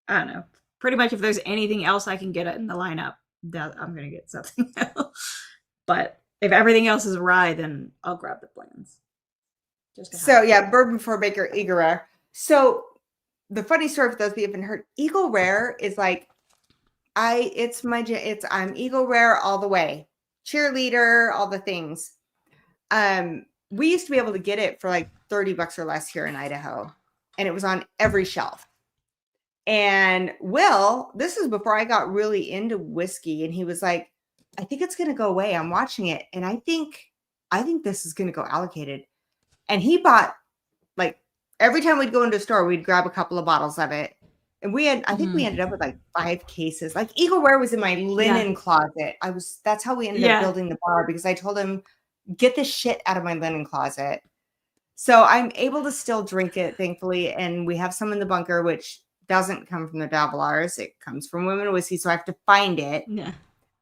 I don't know. Pretty much if there's anything else I can get it in the lineup, that I'm going to get something else. But if everything else is rye, then I'll grab the plans. Just to have So it. yeah, bourbon for Baker Eagle Rare. So the funny story for those of you who haven't heard, Eagle Rare is like I'm Eagle Rare all the way. Cheerleader, all the things. We used to be able to get it for like $30 or less here in Idaho, and it was on every shelf. And Will, this is before I got really into whiskey, and he was like, I think it's going to go away. I'm watching it, and I think this is going to go allocated. And he bought, like, every time we'd go into a store, we'd grab a couple of bottles of it. And I think we ended up with like 5 cases. Like Eagle Rare was in my linen closet. That's how we ended up building the bar, because I told him, get this shit out of my linen closet. So I'm able to still drink it, thankfully. And we have some in the bunker, which doesn't come from the Davilars. It comes from Women of Whiskey. So I have to find it. Yeah.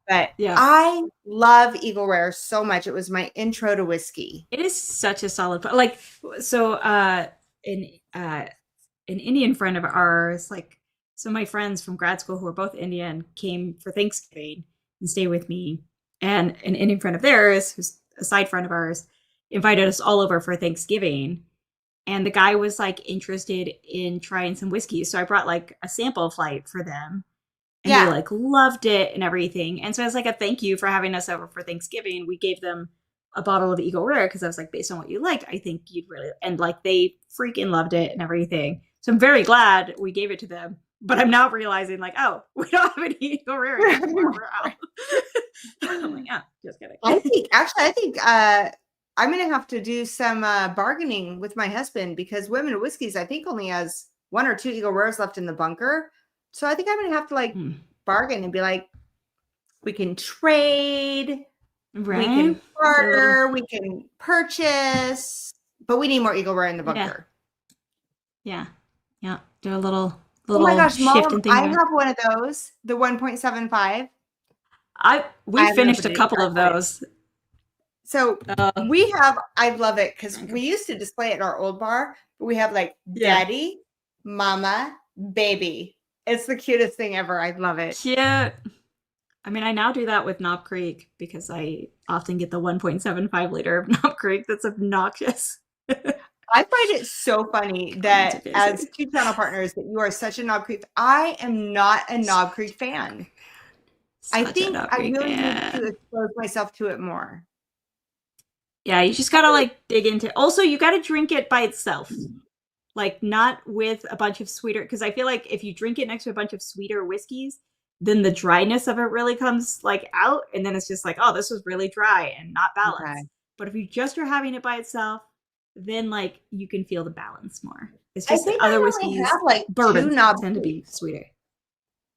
But Yeah. I love Eagle Rare so much. It was my intro to whiskey. It is such a solid, like, so, an Indian friend of ours, like, so my friends from grad school who are both Indian came for Thanksgiving and stayed with me. And an Indian friend of theirs, who's a side friend of ours, invited us all over for Thanksgiving. And the guy was like interested in trying some whiskey. So I brought like a sample flight for them. And they like loved it and everything. And so as like a thank you for having us over for Thanksgiving, we gave them a bottle of Eagle Rare because I was like, based on what you liked, I think you'd really, and like they freaking loved it and everything. So I'm very glad we gave it to them. But I'm now realizing, like, oh, we don't have any Eagle Rare anymore. We're out. I'm like, yeah, just kidding. I think I'm gonna have to do some bargaining with my husband, because Women of Whiskeys, I think, only has 1 or 2 Eagle Rares left in the bunker. So I think I'm gonna have to like bargain and be like, we can trade, Right? we can barter, we can purchase, but we need more Eagle Rare in the bunker. Yeah. Yeah. Do a little Oh my gosh, shift Mom, and thing. I have one of those, the 1.75. We I'm finished a opening couple of that. those. So we have, I love it because we used to display it in our old bar, but we have like Yeah. daddy, mama, baby. It's the cutest thing ever. I love it. Cute. I mean, I now do that with Knob Creek because I often get the 1.75 liter of Knob Creek that's obnoxious. I find it so funny that as two channel partners that you are such a Knob Creek. I am not a Knob Creek fan. I think I really need to expose myself to it more. Yeah, you just gotta like dig into it. Also, you gotta drink it by itself. Like not with a bunch of sweeter, because I feel like if you drink it next to a bunch of sweeter whiskeys, then the dryness of it really comes like out, and then it's just like, oh, this was really dry and not balanced. Okay. But if you just are having it by itself, then like you can feel the balance more. It's just that other whiskeys, have like bourbons tend to be sweeter.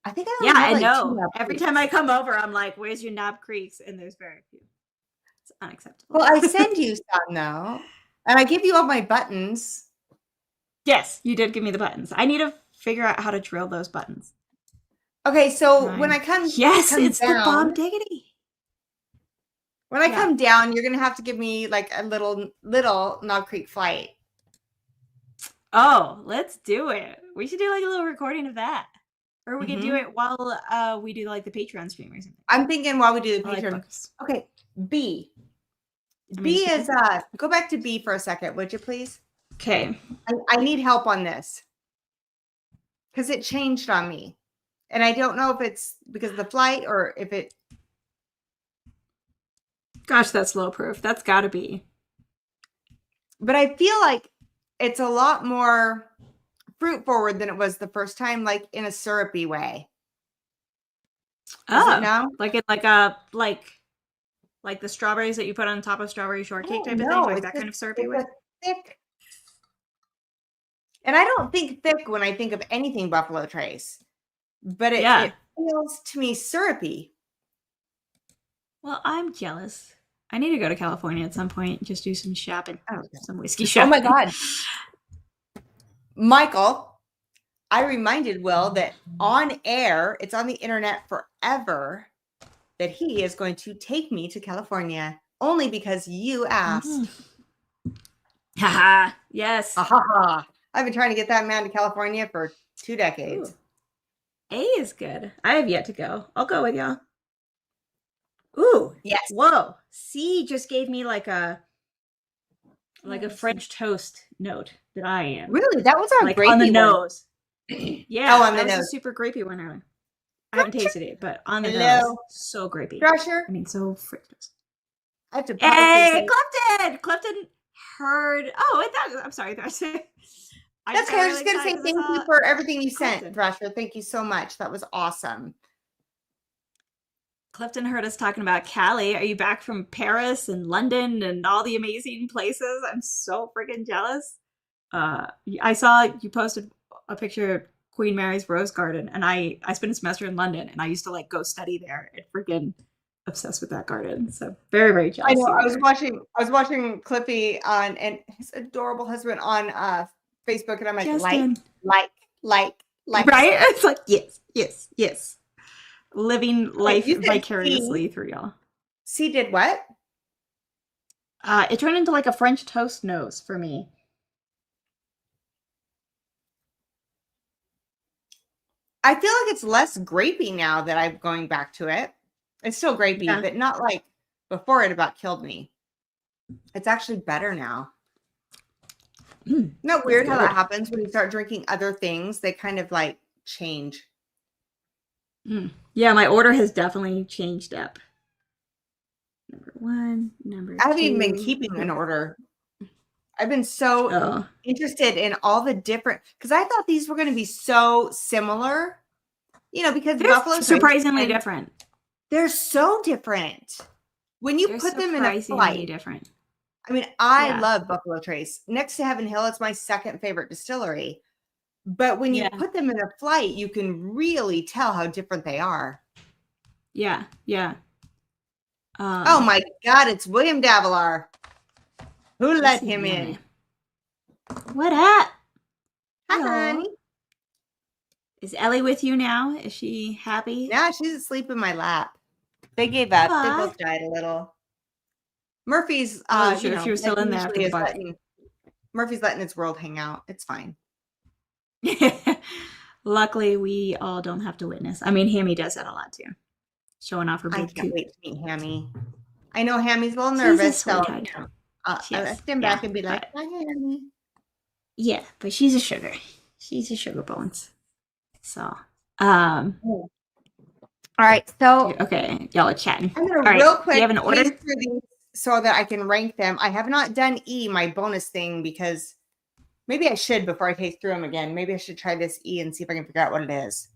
I think I only have like know. 2 Knob Every Creeks. time I come over, I'm like, "Where's your Knob Creeks?" And there's very few. It's unacceptable. Well, I send you some though, and I give you all my buttons. Yes, you did give me the buttons. I need to figure out how to drill those buttons. Okay, so when I come, yes, it's down, the bomb diggity. When I come down, you're gonna have to give me like a little Knob Creek flight. Oh, let's do it. We should do like a little recording of that, or we could do it while we do like the Patreon stream or something. I'm thinking while we do the Patreon. Okay, B. B is go back to B for a second, would you please? Okay. I need help on this because it changed on me, and I don't know if it's because of the flight or if it. Gosh, that's low proof. That's got to be. But I feel like it's a lot more fruit forward than it was the first time, like in a syrupy way. Oh, no, like it like the strawberries that you put on top of strawberry shortcake type of thing, like that kind of syrupy way. Thick. And I don't think thick when I think of anything Buffalo Trace, but it feels to me syrupy. Well, I'm jealous. I need to go to California at some point and just do some shopping, some whiskey shopping. Oh my God. Michael, I reminded Will that on air, it's on the internet forever, that he is going to take me to California only because you asked. Haha, yes. Ha. I've been trying to get that man to California for 2 decades. Ooh. A is good. I have yet to go. I'll go with y'all. Ooh, yes. Whoa. C just gave me like a French toast note that I am. Really? That was our like grapey on the one. nose. Yeah. Oh, on the nose. nose. A super grapey one earlier. I haven't tasted it, but on the nose, so grapey. Thrasher. I mean, so fritters. I have to. Hey, Clifton heard. Oh, I'm sorry, Thrasher. That's okay. I was just gonna say thank you for everything you sent, Thrasher. Thank you so much. That was awesome. Clifton heard us talking about Cali. Are you back from Paris and London and all the amazing places? I'm so freaking jealous. I saw you posted a picture of Queen Mary's Rose Garden, and I spent a semester in London, and I used to like go study there and freaking obsessed with that garden. So very, very jealous. I know. I was watching Cliffy and his adorable husband on Facebook, and I'm like, Justin. like. Right? It's like yes. Living life vicariously through y'all. C did what? It turned into like a French toast nose for me. I feel like it's less grapey now that I'm going back to it. It's still grapey, but not like before it about killed me. It's actually better now. Isn't that weird how that happens when you start drinking other things? They kind of like change. Yeah, my order has definitely changed up. Number 1, number 2. I haven't even been keeping an order. I've been so interested in all the different, because I thought these were going to be so similar, because they're Buffalo surprisingly different. They're so different. When you put them in a flight, different. I mean, I love Buffalo Trace. Next to Heaven Hill, it's my second favorite distillery. But when you put them in a flight, you can really tell how different they are. Yeah. Oh my God, it's William Davilar. Who let him in? What up? Hi, honey. Is Ellie with you now? Is she happy? Yeah, she's asleep in my lap. They gave up. They Aw. both died a little. Murphy's, Oh, you sure. know, She was still like in there after usually the is bug. Murphy's letting his world hang out. It's fine. Luckily, we all don't have to witness. I mean, Hammy does that a lot too, showing off her I big can't coop. wait to meet Hammy. I know Hammy's a little She's a nervous, so sweetheart. you know, She I'll is. stand Yeah, back and be like, but "Hi, Hammy." yeah, but she's a sugar. She's a sugar bones. So, Oh. All right, so okay, y'all are chatting. I'm gonna All right, real do you quick have an order? pace through these so that I can rank them. I have not done E, my bonus thing, because maybe I should before I taste through them again. Maybe I should try this E and see if I can figure out what it is.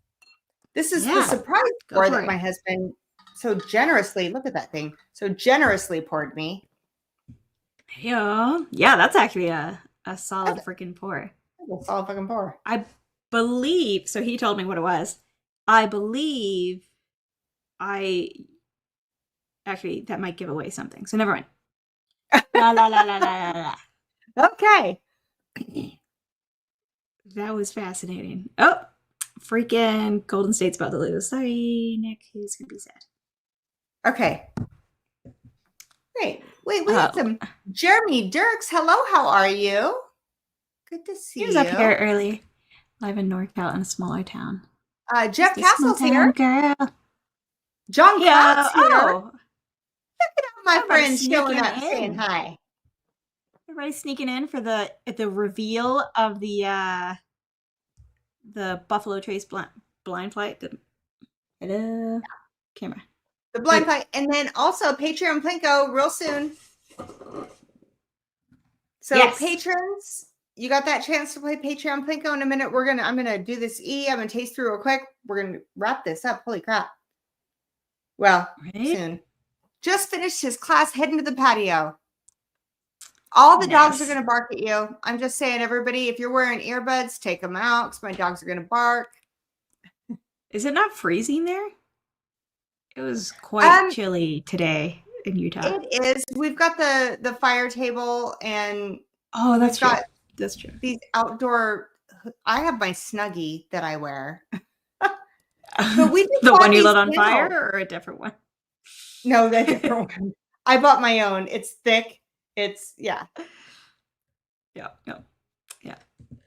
This is the Yeah, surprise go pour for that it. my husband so generously, look at that thing, so generously poured me. Yeah, that's actually a solid freaking pour. That's a solid fucking pour. I believe so. He told me what it was. I believe actually that might give away something. So never mind. La la la la la la. Okay. That was fascinating. Oh, freaking Golden State's about to lose. Sorry, Nick. He's gonna be sad. Okay. Great. Wait, we have some Jeremy Dirks. Hello, how are you? Good to see He was you. up here early, live in NorCal in a smaller town. Jeff Just a Castle's small here. town girl. John Cloud's here. Oh, My everybody friends showing sneaking up, saying in. hi. Everybody's sneaking in for the reveal of the Buffalo Trace Blind Flight. Hello, camera. The blind fight, and then also Patreon Plinko real soon. So Yes. patrons, you got that chance to play Patreon Plinko in a minute. I'm gonna do this E. I'm gonna taste through real quick. We're gonna wrap this up. Holy crap! Well, soon. Just finished his class, heading to the patio. All the dogs are gonna bark at you. I'm just saying, everybody, if you're wearing earbuds, take them out because my dogs are gonna bark. Is it not freezing there? It was quite chilly today in Utah. It is. We've got the fire table, and that's true. That's true. These outdoor. I have my Snuggie that I wear. But we the one you lit on fire, or a different one? No, the different one. I bought my own. It's thick. It's yeah.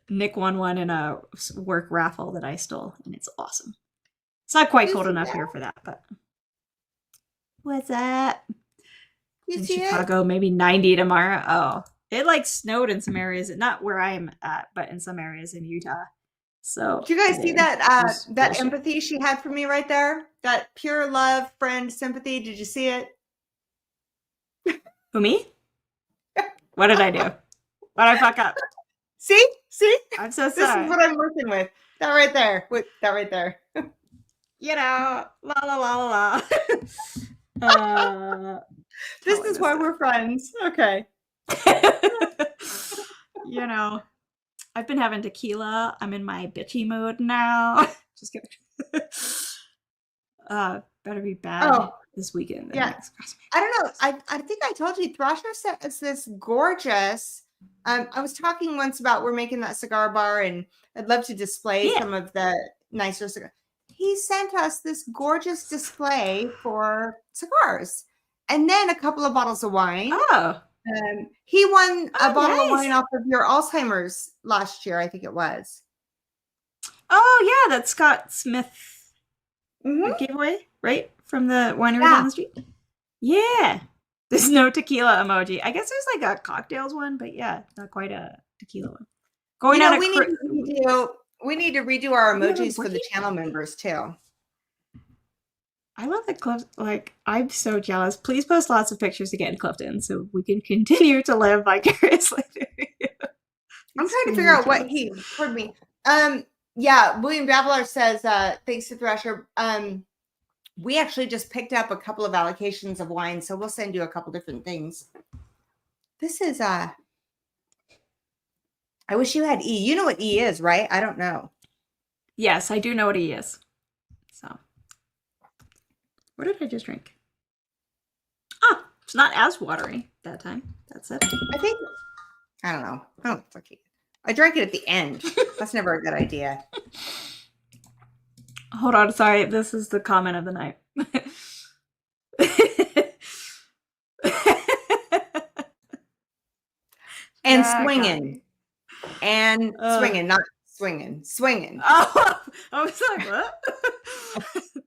Nick won one in a work raffle that I stole, and it's awesome. It's not quite cold enough here for that, but what's up? You in see Chicago, maybe 90 tomorrow. Oh, it like snowed in some areas, not where I'm at, but in some areas in Utah. So did you guys see that that empathy she had for me right there? That pure love, friend, sympathy. Did you see it? Who, me? What did I do? What did I fuck up? See? I'm so sorry. This is what I'm working with. That right there. With that right there. You know, la la la la la. This is why we're friends. Okay. You know, I've been having tequila. I'm in my bitchy mode now. Just kidding. Better be bad this weekend. Yeah. I don't know. I think I told you Thrasher is this gorgeous. I was talking once about we're making that cigar bar, and I'd love to display some of the nicer cigars. He sent us this gorgeous display for cigars, and then a couple of bottles of wine. Oh. He won a bottle of wine off of your Alzheimer's last year, I think it was. Oh yeah, that Scott Smith giveaway, right? From the winery down the street. Yeah. There's no tequila emoji. I guess there's like a cocktails one, but yeah, not quite a tequila one. Going on. We need to redo our emojis for the channel members too. I love that Clifton. Like, I'm so jealous. Please post lots of pictures again, Clifton, so we can continue to live vicariously through you. I'm trying to figure out what he heard me. Yeah, William Bavelar says, thanks to Thrasher. We actually just picked up a couple of allocations of wine, so we'll send you a couple different things. This is I wish you had E. You know what E is, right? I don't know. Yes, I do know what E is. So, what did I just drink? Oh, it's not as watery that time. That's it. I don't know. I drank it at the end. That's never a good idea. Hold on, sorry. This is the comment of the night. swinging. And swinging, not swinging. Swinging. Oh, I was like, what?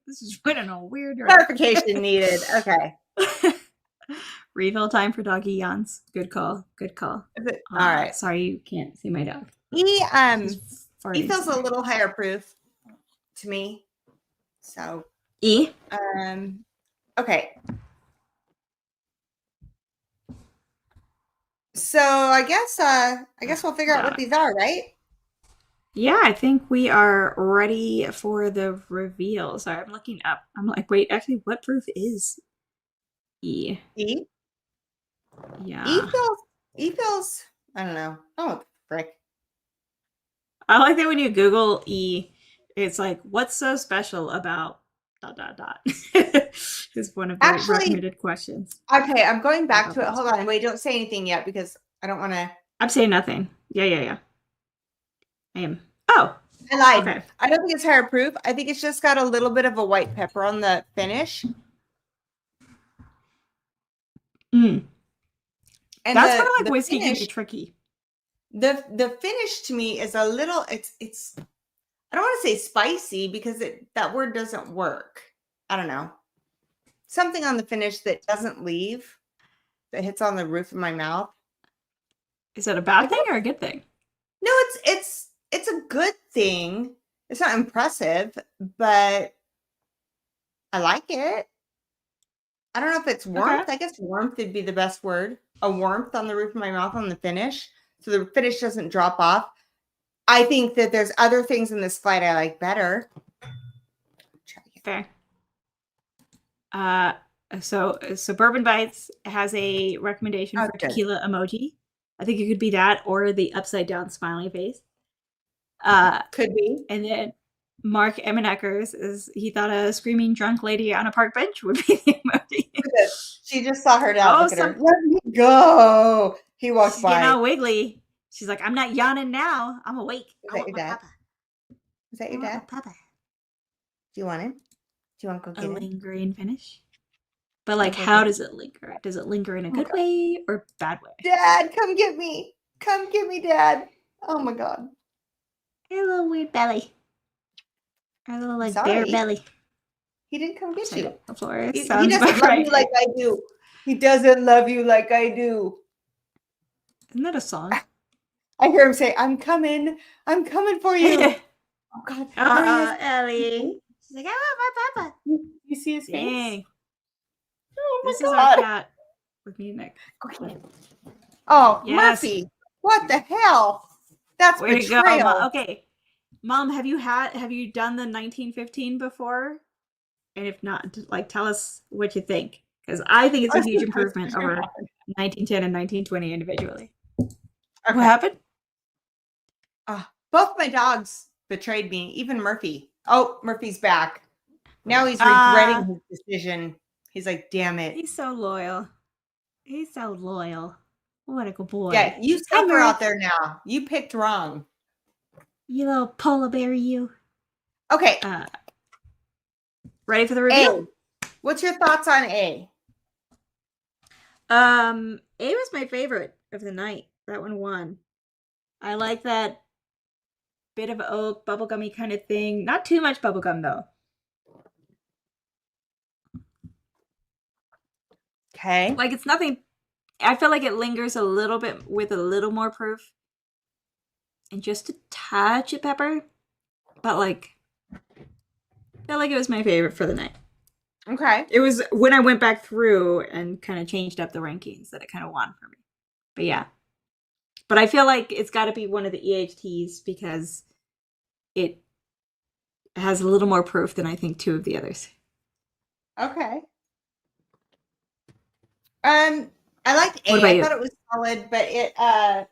This is running a weird Clarification needed. Okay. Refill time for doggy yawns. Good call. Good call. All right. Sorry, you can't see my dog. He Farting feels a somewhere. little higher proof to me. So E. Okay. So I guess we'll figure out what these are, right? Yeah, I think we are ready for the reveal. Sorry, I'm looking up. I'm like, wait, actually, what proof is E? E? Yeah. E feels, I don't know. Oh, frick. I like that when you Google E, it's like, what's so special about ... is one of the Actually, recommended questions. Okay, I'm going back to it. Hold on. Wait, don't say anything yet because I don't want to. I'm saying nothing. Yeah. I am. Oh. I lied. Okay. I don't think it's higher proof. I think it's just got a little bit of a white pepper on the finish. And that's kind of like the whiskey finish, can be tricky. The finish to me is a little, it's I don't want to say spicy because that word doesn't work. I don't know. Something on the finish that doesn't leave, that hits on the roof of my mouth. Is that a bad thing or a good thing? No, it's a good thing. It's not impressive, but I like it. I don't know if it's warmth. Okay. I guess warmth would be the best word. A warmth on the roof of my mouth on the finish. So the finish doesn't drop off. I think that there's other things in this flight I like better. Fair. So Bourbon Bites has a recommendation for tequila emoji. I think it could be that or the upside down smiley face. Could be. And then Mark Emeneckers he thought a screaming drunk lady on a park bench would be the emoji. She just saw her dad. Look at her. Let me go. He walked by. Getting all wiggly. She's like, I'm not yawning now. I'm awake. Is that your dad? Papa. Is that your dad? Papa. Do you want him? Do you want to go get a him? Lingering finish? But like, how does it linger? Does it linger in a good way or bad way? Dad, come get me. Come get me, Dad. Oh my God. Your little weird belly. Our little like bare belly. He didn't come get you. The floor. He doesn't love you like I do. He doesn't love you like I do. Isn't that a song? I hear him say, I'm coming for you. Oh God. Ellie. She's like, I want my papa. You see his face? Oh my this God. Is our cat with me, Nick. Oh, yes. Murphy. What the hell? That's way betrayal. To go, Mom. Okay. Mom, have you done the 1915 before? And if not, like, tell us what you think. Because I think it's a huge improvement over 1910 and 1920 individually. Okay. What happened? Both my dogs betrayed me, even Murphy. Oh, Murphy's back. Now he's regretting his decision. He's like, damn it. He's so loyal. What a good boy. Yeah, you suffer out there now. You picked wrong. You little polar bear, you. Okay. Ready for the reveal? A. What's your thoughts on A? A was my favorite of the night. That one won. I like that bit of oak, bubblegummy kind of thing. Not too much bubblegum, though. Okay. Like, it's nothing. I feel like it lingers a little bit with a little more proof. And just a touch of pepper. But, like, I felt like it was my favorite for the night. Okay. It was when I went back through and kind of changed up the rankings that it kind of won for me. But yeah. But I feel like it's got to be one of the EHTs because it has a little more proof than I think two of the others. Okay. I liked A. I thought it was solid, but I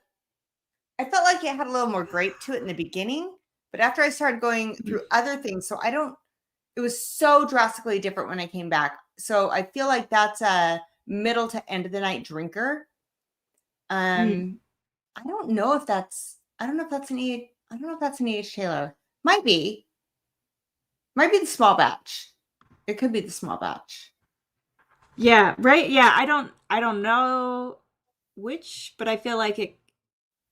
felt like it had a little more grape to it in the beginning. But after I started going through other things, it was so drastically different when I came back. So I feel like that's a middle to end of the night drinker. I don't know if that's an EH Taylor. Might be the small batch. It could be the small batch. Yeah, right. Yeah, I don't know which, but I feel like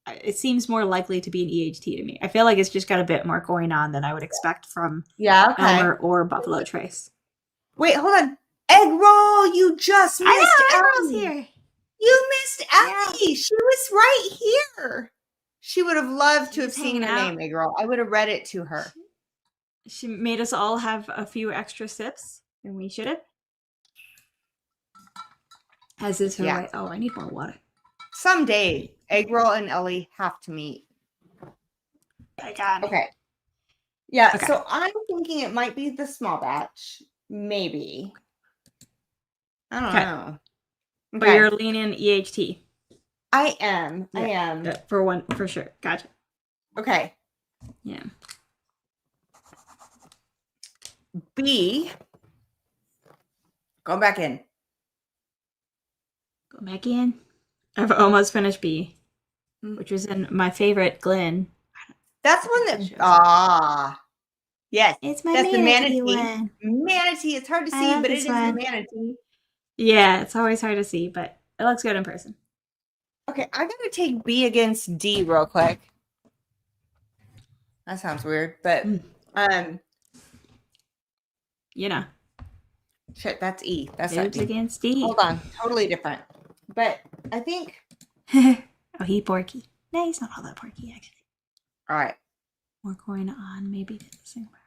it seems more likely to be an EHT to me. I feel like it's just got a bit more going on than I would expect from Yeah, okay. Elmer or Buffalo Trace. Wait, hold on. Egg roll, you just missed I know, Elmer's Ellie. here. You missed Yeah. Ellie. She was right here. She would have loved to have She's seen hanging your out. name, Egg roll. I would have read it to her. She made us all have a few extra sips, and we should have. As is her way. Oh, I need more water. Someday, Egg roll and Ellie have to meet. I got it. Okay. Yeah, Okay. so I'm thinking it might be the small batch. Maybe. I don't know. But you're leaning EHT. I am. Yeah. I am. For sure. Gotcha. Okay. Yeah. B. Go back in. Go back in. I've almost finished B, which was in my favorite Glen. That's one that yes. It's my that's manatee the manatee one. Manatee. It's hard to see, but it is the manatee. Yeah, it's always hard to see, but it looks good in person. Okay, I gotta take B against D real quick. That sounds weird, but you know. Shit, that's E. That's Boobs against D. Hold on, totally different. But I think oh, he porky. No, he's not all that porky actually. All right. More going on, maybe the single barrel.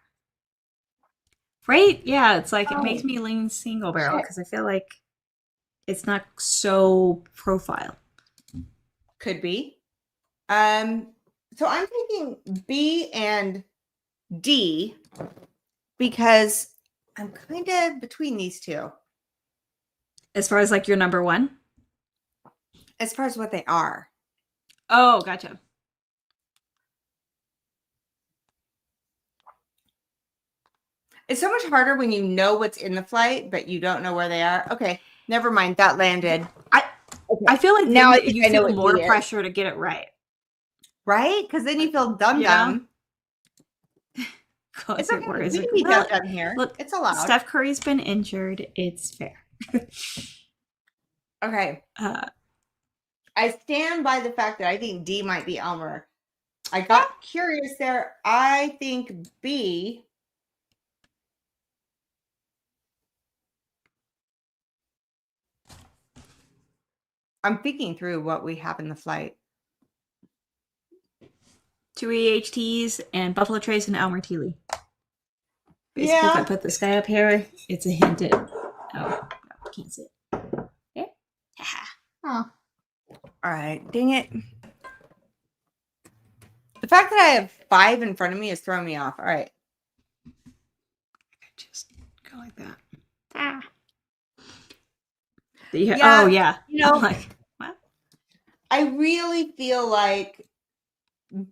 Right? Yeah, it's like it makes me lean single barrel because I feel like it's not so profile. Could be. So I'm thinking B and D because I'm kind of between these two. As far as like your number one? As far as what they are. Oh, gotcha. It's so much harder when you know what's in the flight, but you don't know where they are. Okay, never mind. That landed. I feel like now you feel more pressure to get it right. Right? Because then you feel dumb. It's okay. We can be dumb here. Look, it's allowed. Steph Curry's been injured. It's fair. Okay. I stand by the fact that I think D might be Elmer. I got curious there. I think B. I'm thinking through what we have in the flight. 2 EHTs and Buffalo Trace and Elmer Teely. Basically, if I put this guy up here, it's a hint at... Oh, no, can't see it. Yeah? Oh. All right. Dang it. The fact that I have 5 in front of me is throwing me off. All right. Just go like that. Yeah. Oh, yeah. You know, like, what? I really feel like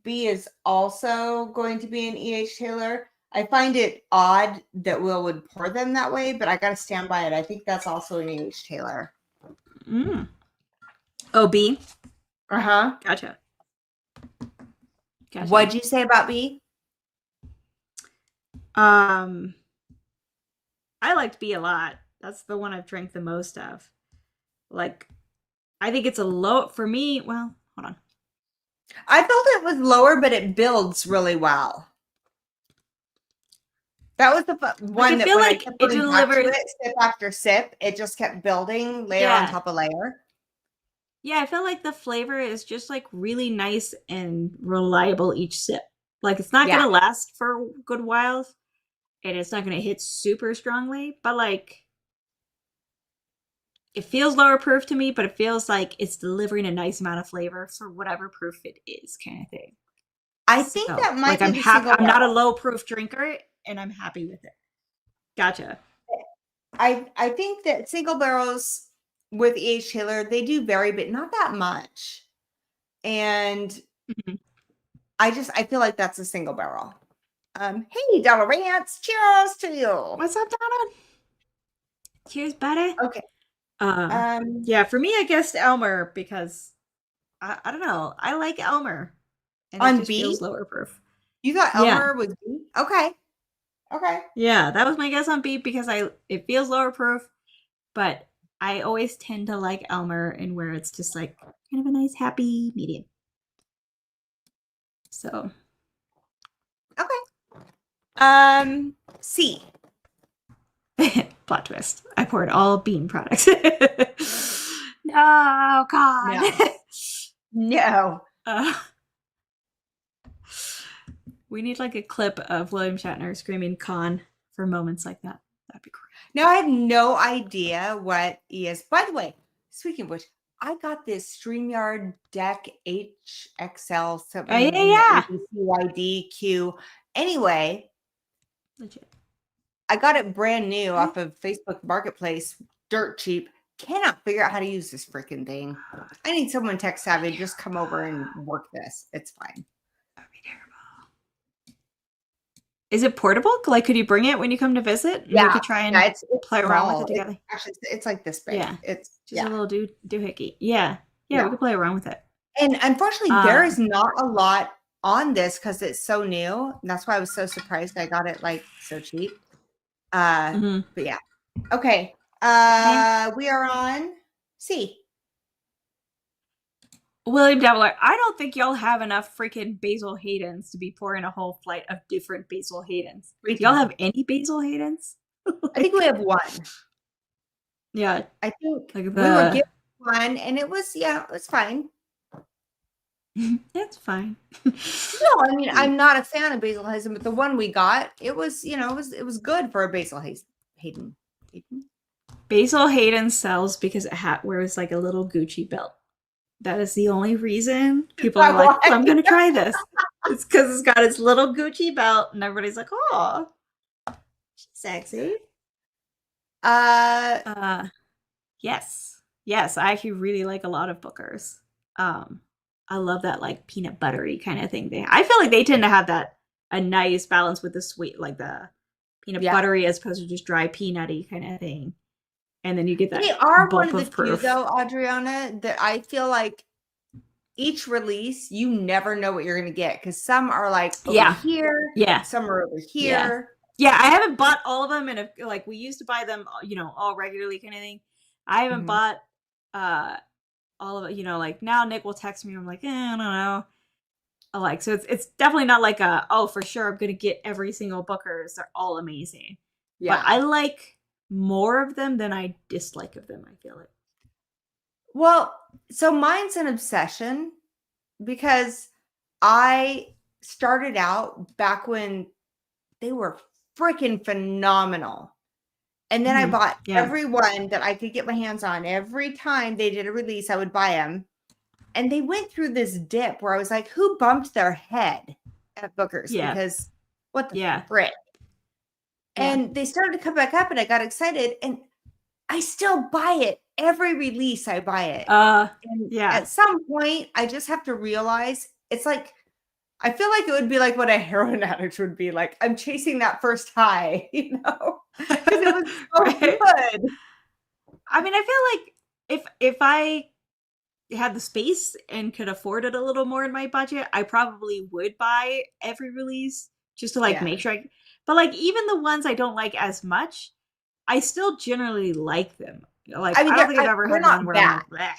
B is also going to be an E.H. Taylor. I find it odd that Will would pour them that way, but I got to stand by it. I think that's also an E.H. Taylor. Oh, B? Uh-huh. Gotcha. What'd you say about B? I liked B a lot. That's the one I've drank the most of. Like, I think it's a low for me. Well, hold on. I felt it was lower, but it builds really well. That was the one that when I kept going back to it, sip after sip, it just kept building layer on top of layer. Yeah, I feel like the flavor is just like really nice and reliable each sip. Like it's not gonna last for a good while, and it's not gonna hit super strongly, but like it feels lower proof to me, but it feels like it's delivering a nice amount of flavor for whatever proof it is, kind of thing. I think that might be I'm not a low proof drinker, and I'm happy with it. Gotcha. I think that single barrels with E.H. Taylor, they do vary, but not that much. And I feel like that's a single barrel. Hey, Donna Rance, cheers to you. What's up, Donna? Cheers, buddy. Okay. Yeah, for me, I guess Elmer because I don't know. I like Elmer. And on it just B, feels lower proof. You thought Elmer was B? Okay. Okay. Yeah, that was my guess on B because it feels lower proof, but I always tend to like Elmer and where it's just like kind of a nice happy medium. So okay. C. plot twist. I poured all bean products. No, God. No. We need like a clip of William Shatner screaming "con" for moments like that. That'd be great. Now I have no idea what he is. By the way, speaking of which, I got this StreamYard Deck HXL something Oh, in yeah. the ABCYDQ. Anyway, Legit. I got it brand new off of Facebook Marketplace, dirt cheap. Cannot figure out how to use this freaking thing. I need someone tech savvy to just come over and work this. It's fine. That'd be terrible. Is it portable? Like, could you bring it when you come to visit? And we could try and it's play around with it small. together. Actually, it's like this big. Yeah. It's just a little doohickey. Yeah. We could play around with it. And unfortunately, there is not a lot on this because it's so new. And that's why I was so surprised I got it like so cheap. But yeah. Okay. We are on C. William Dabbler, I don't think y'all have enough freaking Basil Haydens to be pouring a whole flight of different Basil Haydens. Do y'all have any Basil Haydens? I think we have one. Yeah. I think we were given one and it was fine. It's fine. No, I mean, I'm not a fan of Basil Hayden, but the one we got, it was it was good for a Basil Hayden. Basil Hayden sells because it wears like a little Gucci belt. That is the only reason people are like, I'm going to try this. It's because it's got its little Gucci belt and everybody's like, oh, she's sexy. Yes. I actually really like a lot of Booker's. I love that like peanut buttery kind of thing. I feel like they tend to have a nice balance with the sweet, like the peanut buttery as opposed to just dry peanutty kind of thing. And then you get that. They are one of the few, though, Adriana, that I feel like each release, you never know what you're going to get because some are like over here. Yeah. Some are over here. Yeah, I haven't bought all of them. And like we used to buy them, all regularly kind of thing. I haven't bought all of it, like now Nick will text me. I'm like, I don't know. So it's definitely not like for sure I'm going to get every single Booker's. They're all amazing. Yeah. But I like more of them than I dislike of them, I feel like. Well, so mine's an obsession because I started out back when they were freaking phenomenal. And then I bought every one that I could get my hands on. Every time they did a release, I would buy them. And they went through this dip where I was like, who bumped their head at Booker's? Yeah. Because what the frick? And they started to come back up and I got excited and I still buy it. Every release I buy it. At some point I just have to realize it's like, I feel like it would be like what a heroin addict would be like. I'm chasing that first high, because it was so good. I mean, I feel like if I had the space and could afford it a little more in my budget, I probably would buy every release just to make sure but like even the ones I don't like as much, I still generally like them. Like I don't think I've ever had one where I'm like,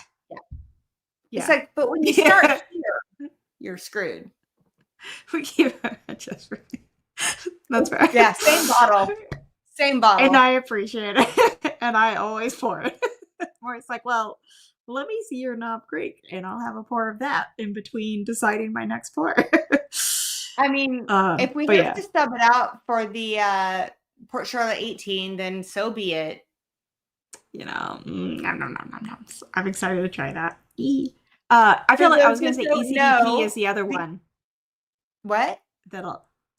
it's like, but when you start here, you're screwed. We keep just that's right. Yeah, same bottle. And I appreciate it. And I always pour it. Or it's like, well, let me see your Knob Creek and I'll have a pour of that in between deciding my next pour. I mean, if we have to sub it out for the Port Charlotte 18, then so be it. I'm excited to try that. I feel like I was going to say ECBP is the other one. What?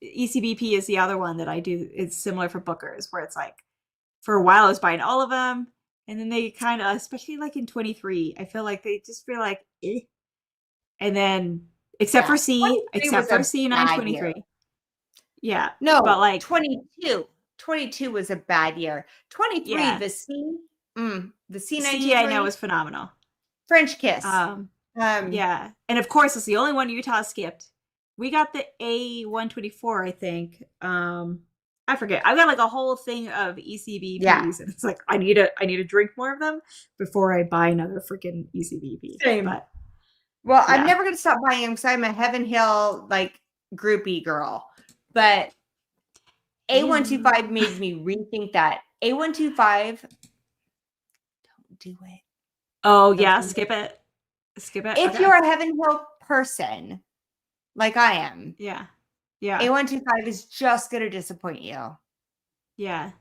ECBP is the other one that I do. It's similar for Booker's, where it's like, for a while I was buying all of them, and then they kind of, especially like in 23, I feel like they just feel like, eh. And then, except for C923. Yeah. No, but like 22. 22 was a bad year. 23, the C923. I know was phenomenal. French Kiss. Yeah. And of course, it's the only one Utah skipped. We got the A124, I think. I forget. I've got like a whole thing of ECBPs, and it's like I need to drink more of them before I buy another freaking ECBP. Same. But Well, Yeah. I'm never going to stop buying them because I'm a Heaven Hill like groupie girl. But A125 made me rethink that. A125, don't do it. Oh, Don't yeah. do Skip it. Skip it. If Okay. you're a Heaven Hill person, like I am, Yeah. Yeah. A125 is just going to disappoint you. Yeah.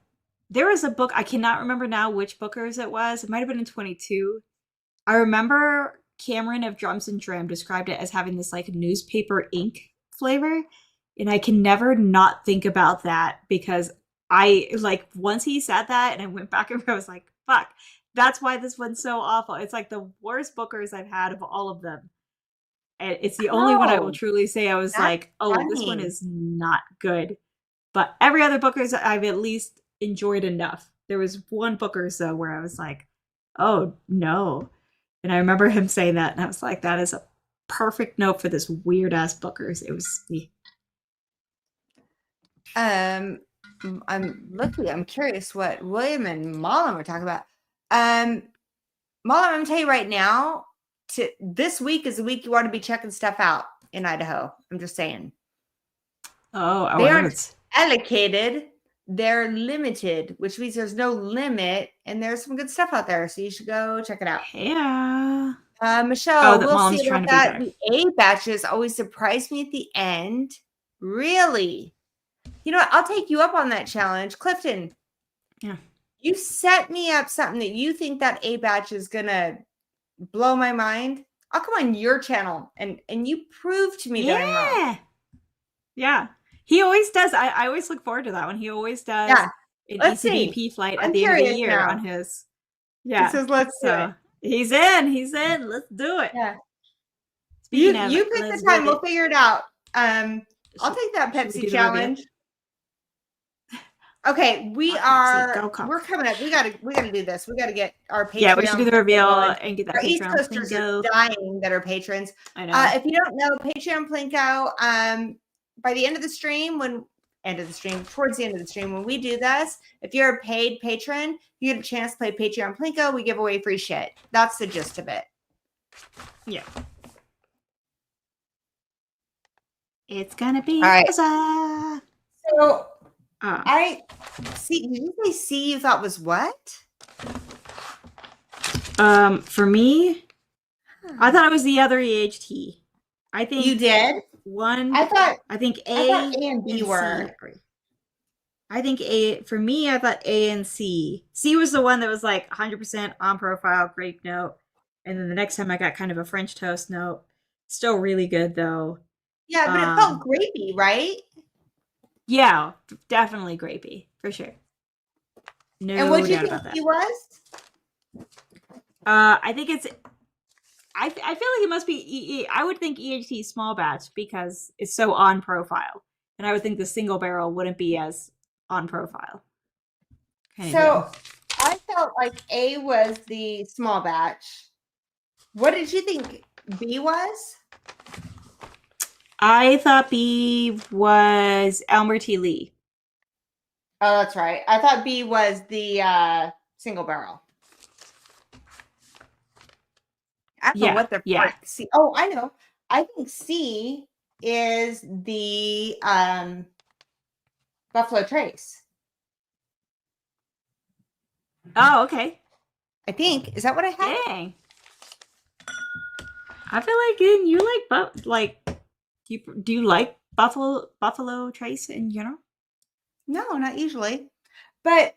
There was a book, I cannot remember now which Bookers it was. It might have been in 22. I remember Cameron of Drums and Dram described it as having this like newspaper ink flavor. And I can never not think about that because I like once he said that and I went back and I was like, fuck, that's why this one's so awful. It's like the worst Bookers I've had of all of them. And it's the only one I will truly say I was that's like, oh, this one funny. is not good. But every other Booker's I've at least enjoyed enough. There was one Booker's though where I was like, oh no. And I remember him saying that, and I was like, that is a perfect note for this weird ass Booker's. It was I'm looking, I'm curious what William and Malin were talking about. Malin, I'm gonna tell you right now, this week is the week you want to be checking stuff out in Idaho. I'm just saying. oh, They aren't allocated, they're limited, which means there's no limit, and there's some good stuff out there. So you should go check it out. Yeah. Michelle, that we'll Malin's see trying about to be that. The A batches always surprise me at the end. Really? You know what? I'll take you up on that challenge. Clifton. Yeah. You set me up something that you think that A batch is gonna blow my mind. I'll come on your channel and you prove to me that I'm wrong. Yeah. He always does. I always look forward to that one. He always does Yeah. an Let's ECDP see. flight I'm at the end of the curious year now. on his. Yeah. He says, let's do it. He's in. He's in. Let's do it. Yeah. Speaking of, You pick the time. We'll figure it out. I'll take that Pepsi challenge. Okay, we're coming up. We gotta do this. We gotta get our Patreon. Yeah, we should do the reveal and get that our Patreon. East Coasters are dying that are patrons. I know. If you don't know, Patreon Plinko, by the end of the stream, towards the end of the stream, when we do this, if you're a paid patron, you get a chance to play Patreon Plinko. We give away free shit. That's the gist of it. Yeah. It's gonna be all right. So I see. Did you say C you thought was what? For me, I thought it was the other EHT. I think you did. I think A and B were. I think A for me. I thought A and C. C was the one that was like 100% on profile, grape note, and then the next time I got kind of a French toast note. Still really good though. Yeah, but it felt grapey, right? Yeah, definitely grapey for sure. No and what do you doubt think about that. He was? I think it's. I feel like it must be I would think EHT small batch because it's so on profile, and I would think the single barrel wouldn't be as on profile. So I felt like A was the small batch. What did you think B was? I thought B was Elmer T. Lee. Oh, that's right. I thought B was the single barrel. I don't know what the fuck C. Oh, I know. I think C is the Buffalo Trace. Oh, okay. I think. Is that what I had? Dang. I feel like you do you like Buffalo Trace in general? No, not usually. But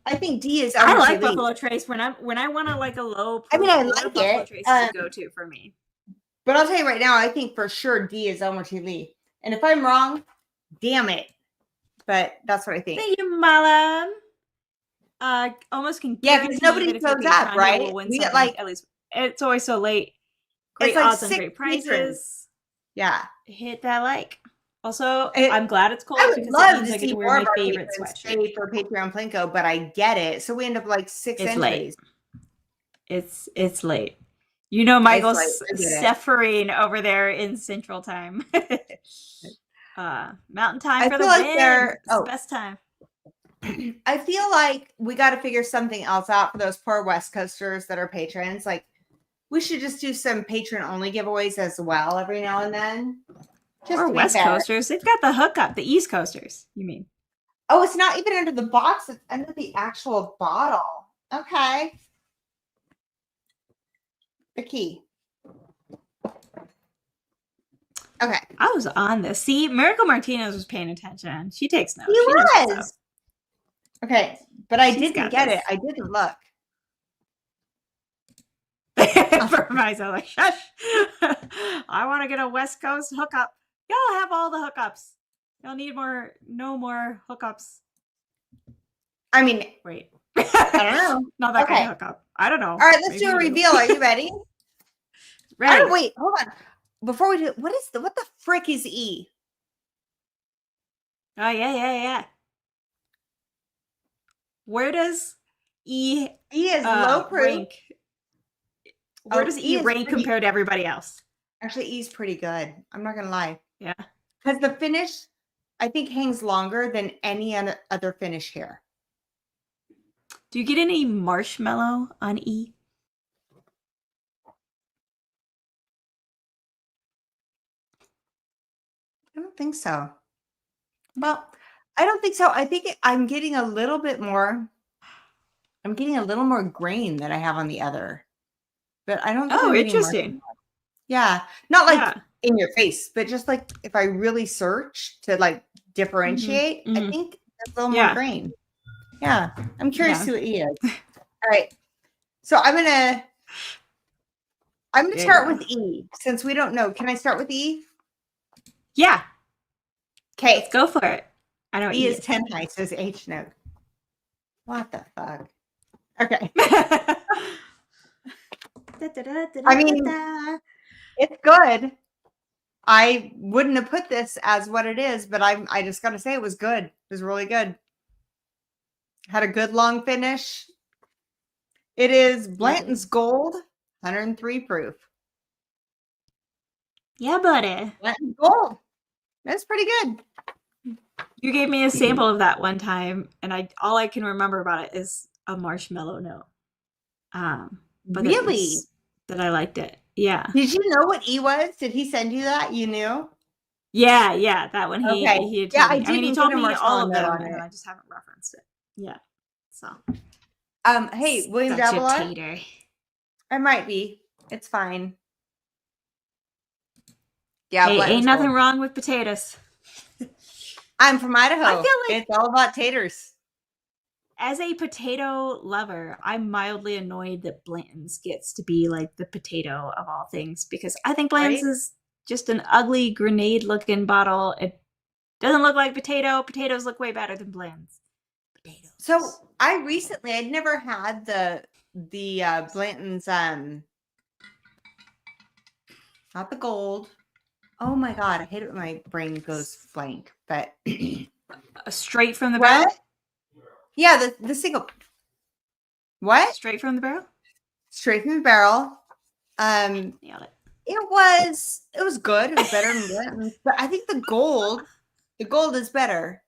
I think D is. I like Buffalo Trace when I want to like a low. I mean, I like Buffalo it. Trace is a go-to for me. But I'll tell you right now, I think for sure D is Elmer T. Lee. And if I'm wrong, damn it. But that's what I think. Thank you, Malam. Almost can because nobody shows up, right? We get like at least it's always so late. Great odds and great prizes. Yeah, hit that like. Also, I'm glad it's cold because it means I get to wear my favorite sweatshirt for Patreon Plinko, but I get it. So we end up like 6 entries. It's late. You know, Michael's suffering over there in Central Time. Mountain Time for the win. It's the best time. I feel like we got to figure something else out for those poor West Coasters that are patrons. Like, we should just do some patron only giveaways as well every now and then. Just Or to be West fair. Coasters. They've got the hookup. The East Coasters, you mean? Oh, it's not even under the box. It's under the actual bottle. Okay. The key. Okay. I was on this. See, Miracle Martinez was paying attention. She takes notes. He She knows what's was. Okay. But I She's didn't got get this. it. I didn't look. up. For myself, like, shush. I want to get a West Coast hookup. Y'all have all the hookups. Y'all need no more hookups. I mean, Wait. I don't know. Not that kind Okay. of hookup. I don't know. All right, let's Maybe do a you reveal. Are you ready? Ready. Oh, wait, hold on. Before we do, what the frick is E? Oh, yeah. Where does E E is low proof. rank? Where does E is rank pretty- compared to everybody else? Actually, E is pretty good. I'm not gonna lie. Yeah. Because the finish, I think, hangs longer than any other finish here. Do you get any marshmallow on E? I don't think so. Well, I don't think so. I think I'm getting a little bit more. I'm getting a little more grain than I have on the other. But I don't think Oh, I'm getting interesting. Yeah. Not like Yeah. in your face, but just like if I really search to like differentiate, I mhm. think there's a little Yeah. more grain. Yeah. I'm curious Yeah. to see what E is. All right. So I'm gonna There you start go. with E since we don't know. Can I start with E? Yeah. Okay. Let's go for it. I know what E is 10 high, says H note. What the fuck? Okay. I mean, it's good. I wouldn't have put this as what it is, but I just gotta say it was good. It was really good. Had a good long finish. It is Blanton's Gold, 103 proof. Yeah, buddy. Blanton's Gold. That's pretty good. You gave me a sample of that one time, and all I can remember about it is a marshmallow note. But Really? that I liked it. Yeah. Did you know what E was? Did he send you that? You knew? Yeah. That one he had told me. I mean, he told me all of them, and I just haven't referenced it. Yeah. So. Hey, William Such a Davila. tater. I might be. It's fine. Yeah, hey, Blanton's ain't nothing Gold. wrong with potatoes. I'm from Idaho. I feel like it's all about taters. As a potato lover, I'm mildly annoyed that Blanton's gets to be like the potato of all things because I think Blanton's is just an ugly grenade-looking bottle. It doesn't look like potato. Potatoes look way better than Blanton's. Potatoes. So I'd never had the Blanton's not the gold. Oh my god, I hate it when my brain goes blank. But straight from the barrel. Yeah, the single. What? Straight from the barrel. Straight from the barrel. Nailed it. It was good. It was better than Blanton's, but I think the gold is better.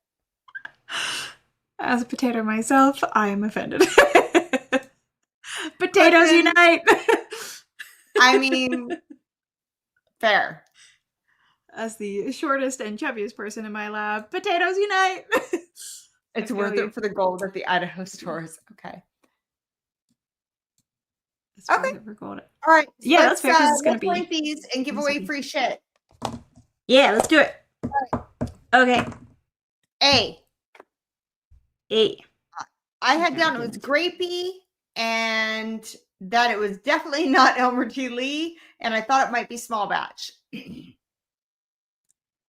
As a potato myself, I am offended. Potatoes unite. I mean, fair. As the shortest and chubbiest person in my lab, potatoes unite. It's worth it for the gold at the Idaho stores. Okay. It's worth it for gold. All right. Yeah, that's fair. It's gonna let's rank these and give away free shit. Yeah, let's do it. Right. Okay. A. I had down it was grapey and that it was definitely not Elmer T. Lee, and I thought it might be small batch.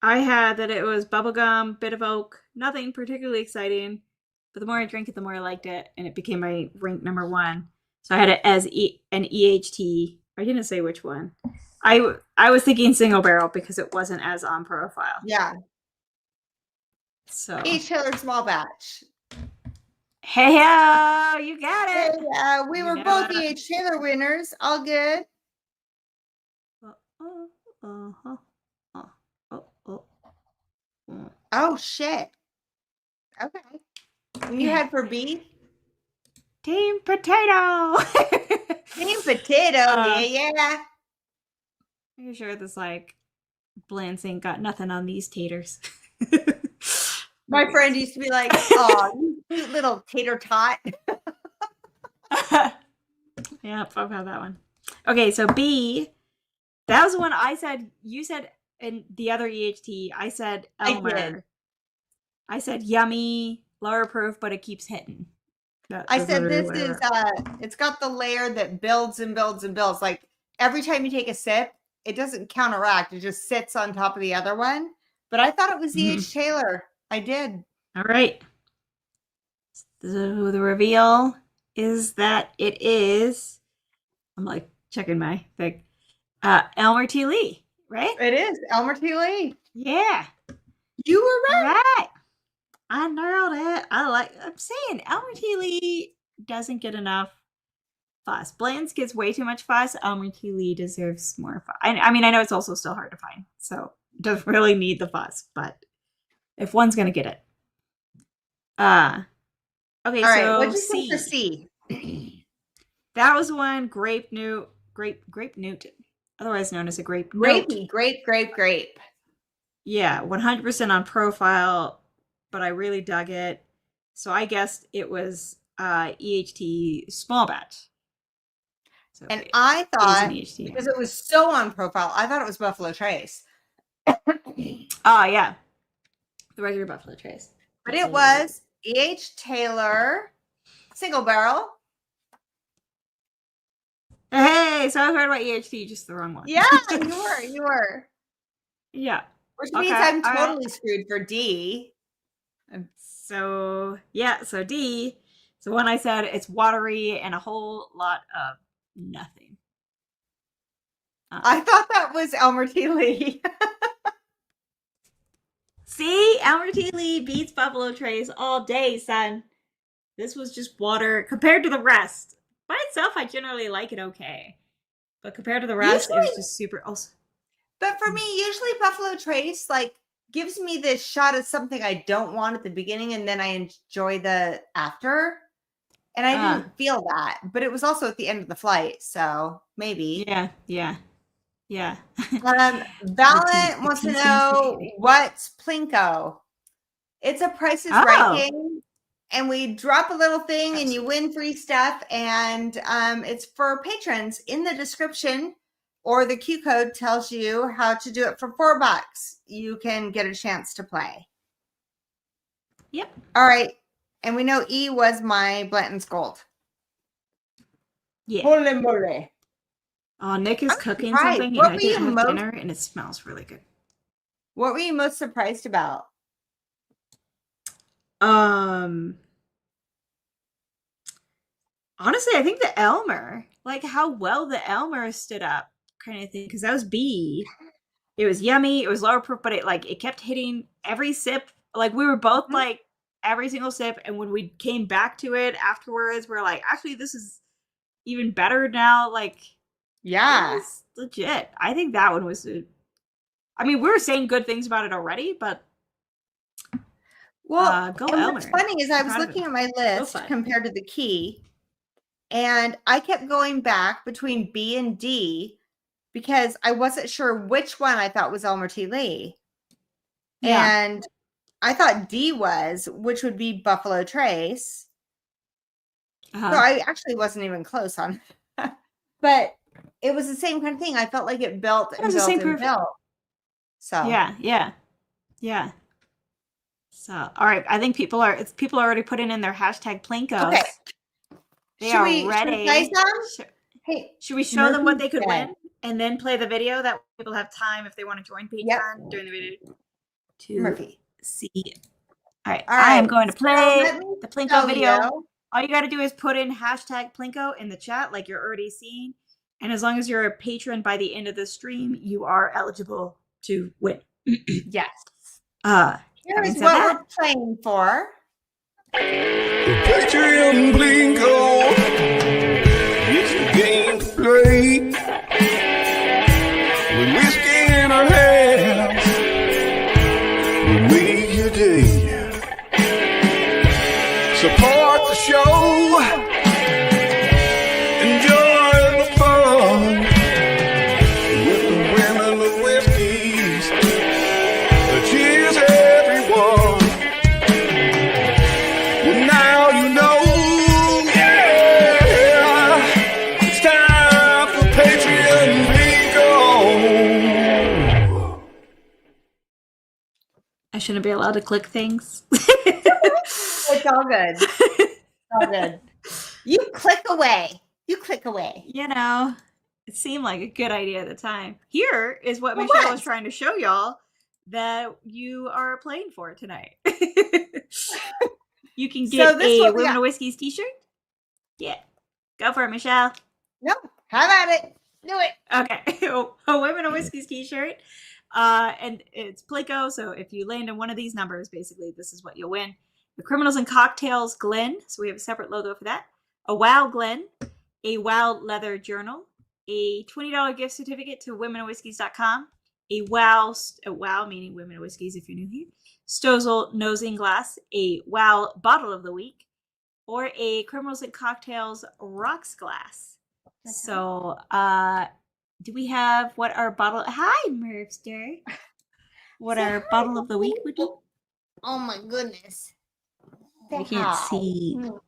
I had that it was bubblegum, bit of oak, nothing particularly exciting, but the more I drank it, the more I liked it, and it became my rank number 1. So I had it as an EHT. I didn't say which one. I was thinking single barrel because it wasn't as on profile. Yeah. So H. Taylor small batch. Hey, you got it. Hey, we were both E.H. Taylor winners. All good. Oh. Oh shit. Okay. And you had for B? Team Potato. Team Potato. Yeah. I'm sure this like Blance ain't got nothing on these taters. My friend used to be like, "Oh, you cute little tater tot." Yep, I've had that one. Okay, so B, that was the one I said. You said in the other EHT. I said Elmer. I said yummy, lower proof, but it keeps hitting. I said this is it's got the layer that builds and builds and builds. Like every time you take a sip, it doesn't counteract. It just sits on top of the other one. But I thought it was E.H. Taylor. I did. All right. So the reveal is that it is. I'm like checking my thing. Elmer T. Lee, right? It is Elmer T. Lee. Yeah. You were right. Right. I nailed it. I'm saying Elmer T. Lee doesn't get enough fuss. Bland's gets way too much fuss. Elmer T. Lee deserves more fuss. I mean, I know it's also still hard to find, so it doesn't really need the fuss, but if one's gonna get it. Okay, all so right, what'd you think for C? That was one grape newt, otherwise known as a grape note. Grape. Yeah, 100% on profile, but I really dug it. So I guessed it was EHT small batch. So and I thought, because it was so on profile, I thought it was Buffalo Trace. Oh, yeah. The regular Buffalo Trace. But it was E.H. Taylor single barrel. Hey, so I was right about EHT, just the wrong one. Yeah, you were. Yeah. Which means I'm totally screwed for D. So, yeah, so D. So when I said it's watery and a whole lot of nothing. I thought that was Elmer T. Lee. See? Elmer T. Lee beats Buffalo Trace all day, son. This was just water compared to the rest. By itself, I generally like it okay. But compared to the rest, it was just super awesome. But for me, usually Buffalo Trace like gives me this shot of something I don't want at the beginning, and then I enjoy the after. And I didn't feel that, but it was also at the end of the flight, so maybe. Yeah. Valiant wants to know what's Plinko. It's a Price is Right game, and we drop a little thing, and you win free stuff, and it's for patrons. In the description, or the Q code tells you how to do it for $4. You can get a chance to play. Yep. All right. And we know E was my Blanton's Gold. Yeah. Holy moly. Oh, Nick is cooking something, and I didn't have dinner, and it smells really good. What were you most surprised about? Honestly, I think the Elmer, like how well the Elmer stood up, kind of thing, because that was B. It was yummy. It was lower proof, but it kept hitting every sip. Like we were both like every single sip, and when we came back to it afterwards, we're like, actually, this is even better now. Like, yeah, it's legit. I think that one was. I mean, we were saying good things about it already, but. Well, go Elmer. What's funny is I was looking at my list compared to the key, and I kept going back between B and D because I wasn't sure which one I thought was Elmer T. Lee. Yeah. And I thought D was, which would be Buffalo Trace. So I actually wasn't even close on that. But it was the same kind of thing. I felt like it built and built and built. So yeah. So all right, I think people are already putting in their hashtag Plinkos. Okay. They are ready. Should we show them what they could win and then play the video that people have time if they want to join Patreon during the video to see it. All right. I am going to play the Plinko video. All you got to do is put in hashtag Plinko in the chat like you're already seeing. And as long as you're a patron by the end of the stream, you are eligible to win. Yes. Here's what we're playing for. Patreon Plinko. It's a game to play. With whiskey in our hands, we'll make your day. Support the show. Enjoy the fun with the women of whiskeys. Cheers, everyone. Well, now you know. Yeah, it's time for Patreon Bingo. I shouldn't be allowed to click things. It's all good. It's all good. You click away. You click away. You know, it seemed like a good idea at the time. Here is what Well, Michelle what? was trying to show y'all that you are playing for tonight. You can get this is a what we Women got. of Whiskies t-shirt. Yeah. Go for it, Michelle. No, how about it? Do it. Okay. A Women of Whiskies t-shirt. And it's Plico, so if you land in one of these numbers, basically this is what you'll win. The Criminals and Cocktails Glen, so we have a separate logo for that. A Wow Glen, a Wow Leather Journal, a $20 gift certificate to womenofwhiskies.com, a Wow meaning Women of Whiskies if you're new here, Stozel Nosing Glass, a Wow Bottle of the Week, or a Criminals and Cocktails Rocks Glass. Okay. So, do we have what our bottle? Hi, Mervster. What Say our hi, bottle of the week would be? Oh my goodness. I can't see Mhm.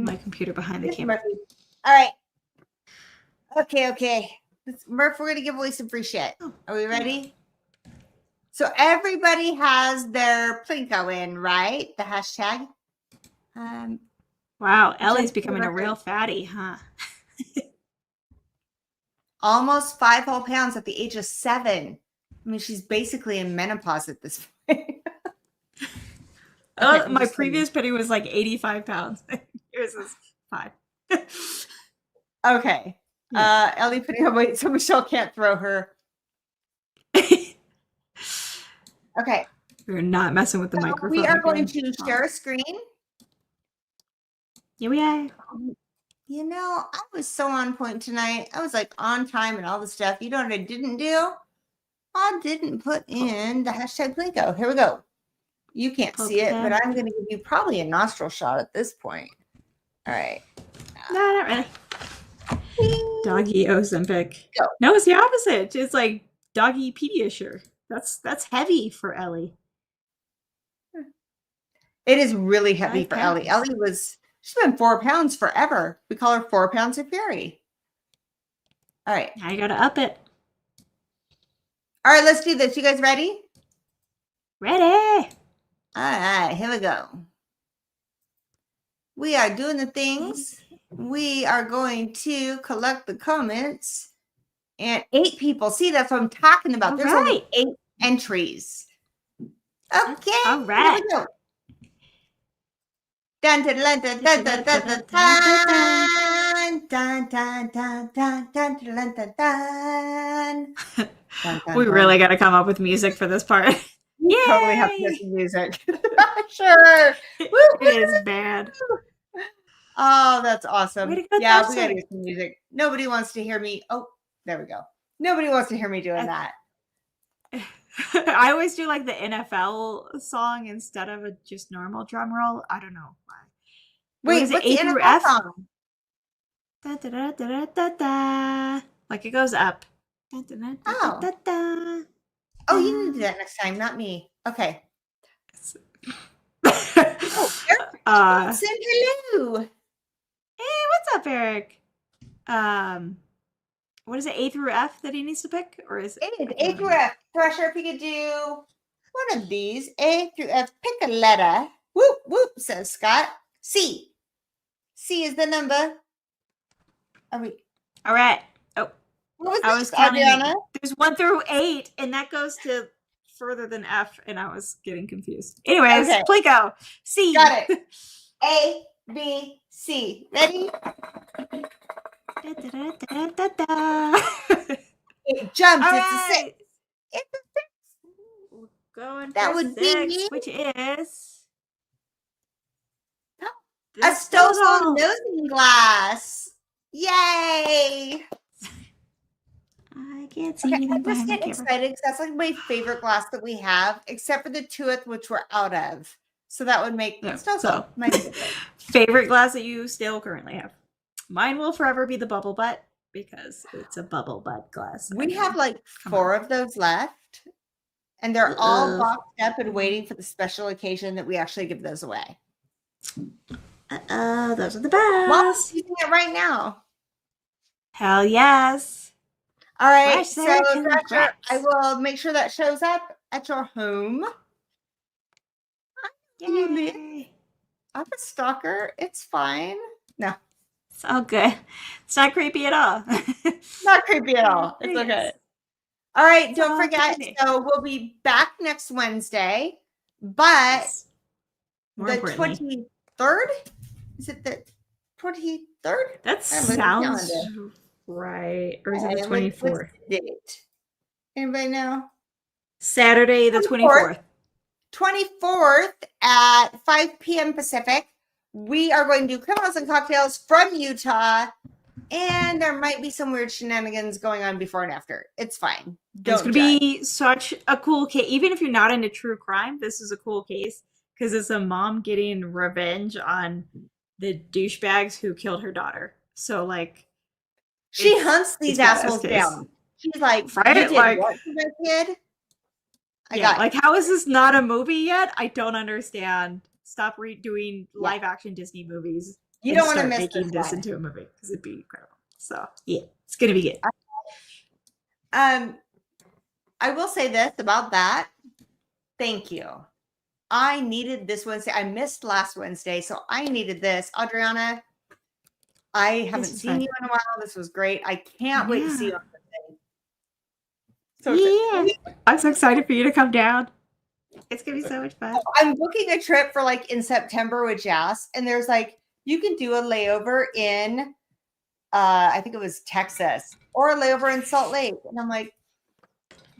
my computer behind the Yes, camera. Murphy. All right. Okay. Murph, we're gonna give away some free shit. Are we ready? So everybody has their Plinko in, right? The hashtag. Wow, Ellie's Just for the becoming a record. real fatty, huh? Almost 5 whole pounds at the age of 7. I mean, she's basically in menopause at this point. Okay, I'm My just previous penny was like 85 pounds. Yours is 5. Okay. Yeah. Ellie putting on weight so Michelle can't throw her. Okay. We're not messing with the So microphone. we are going again. to share a screen. Here we are. You know, I was so on point tonight. I was like on time and all the stuff. You know what I didn't do? I didn't put in the hashtag Plinko. Here we go. You can't see it, but I'm going to give you probably a nostril shot at this point. All right. No, not really. Doggy Ozempic. Go. No, it's the opposite. It's like doggy Pediasure. That's heavy for Ellie. It is really heavy 5 for Ellie. pounds. She's been 4 pounds forever. We call her 4 pounds of fury. All right. Now you gotta up it. All right, let's do this. You guys ready? Ready? All right, here we go. We are doing the things. We are going to collect the comments. And 8 people. See, that's what I'm talking about. All There's only 8 entries. Okay. All right. Here we go. Dun dun dun dun dun dun dun dun dun dun dun dun dun dun dun dun. We really got to come up with music for this part. You totally have to get some music. Sure. It is bad. Oh, that's awesome. Way to go, Yeah, we Dasher. gotta get some music. Nobody wants to hear me. Oh, there we go. Nobody wants to hear me doing that. I always do like the NFL song instead of a just normal drum roll. I don't know why. Wait, is it what's the A through NFL F? song? Da, da, da, da, da, da. Like it goes up. Da, da, da, da, Oh. da, da. Oh, you need to do that next time, not me. Okay. Hey, Send hello. what's up, Eric? What is it, A through F that he needs to pick? Or is it A through F. Thrasher, if you could do one of these. A through F. Pick a letter. Whoop, whoop, says Scott. C. C is the number. Are we? All right. Oh, What was I this, was counting. Adriana? There's 1 through 8, and that goes to further than F, and I was getting confused. Anyways, Okay. Plico. C. Got it. A, B, C. Ready? Da, da, da, da, da, da. It jumped. All It's a right. 6. It's a 6. We're going That for would 6, be- which is A Stozel Stozel. nosing glass. Yay! I can't see Okay, anything I'm just behind the getting camera. excited because that's like my favorite glass that we have, except for the 2th, which we're out of. So that would make Yeah, still so. might be good. Favorite glass that you still currently have? Mine will forever be the bubble butt because it's a bubble butt glass. We have like Come 4 of those left, and they're all Ugh. boxed up and waiting for the special occasion that we actually give those away. Those are the Well, I'm best. using it right now. Hell yes. All right, Fresh so Sarah Thrasher, I congrats. will make sure that shows up at your home. You live? Yay. I'm a stalker. It's fine. No, It's all good. It's not creepy at all. not creepy at all. It's Yes. okay. All right, don't all forget. good. So we'll be back next Wednesday, but Yes. More the importantly. 23rd? Is it the 23rd? That I looked at the sounds calendar. right. Or is it the What's 24th? the date? Anybody know? Saturday the 24th. 24th at 5 p.m. Pacific. We are going to do Criminals and Cocktails from Utah, and there might be some weird shenanigans going on before and after. It's fine. It's Don't going to judge. be such a cool case. Even if you're not into true crime, this is a cool case because it's a mom getting revenge on the douchebags who killed her daughter. So, like, She it's- hunts these it's badass assholes case. down. She's like, Right? you did Like- what to my kid? I yeah, got like, how is this not a movie yet? I don't understand. Stop redoing live action Disney movies. you and don't want to start miss making this one. into a movie because it'd be incredible. So, yeah, it's going to be good. I will say this about that. Thank you. I needed this Wednesday. I missed last Wednesday, so I needed this. Adriana, I haven't was seen fun. you in a while. This was great. I can't wait to see you Yeah. on Wednesday. So Yeah. I'm so excited for you to come down. It's going to be so much fun. I'm booking a trip for like in September with Jazz, and there's like you can do a layover in I think it was Texas or a layover in Salt Lake. And I'm like,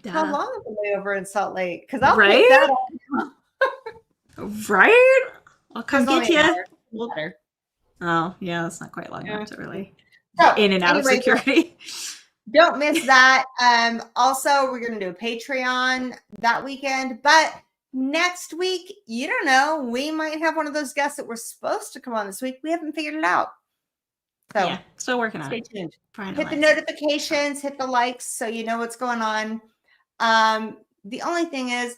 how Duh. long is the layover in Salt Lake? Because I'll Right? pick that up. Right? I'll come It's only get an you. hour. We'll- Matter. Oh, yeah, that's not quite long Yeah. enough to really So, in and out anyway, of security. Don't miss that. Also, we're going to do a Patreon that weekend, but next week, you don't know, we might have one of those guests that were supposed to come on this week. We haven't figured it out. So Yeah, still working on stay it. tuned. Trying to Hit the learn. notifications, hit the likes so you know what's going on. The only thing is,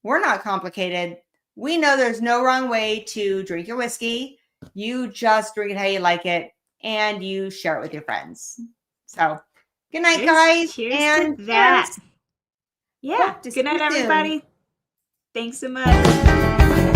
we're not complicated. We know there's no wrong way to drink your whiskey. You just drink it how you like it, and you share it with your friends. So, good night, guys. Cheers and to that. cheers. Yeah. Hope to Good night, see you soon. everybody. Thanks so much.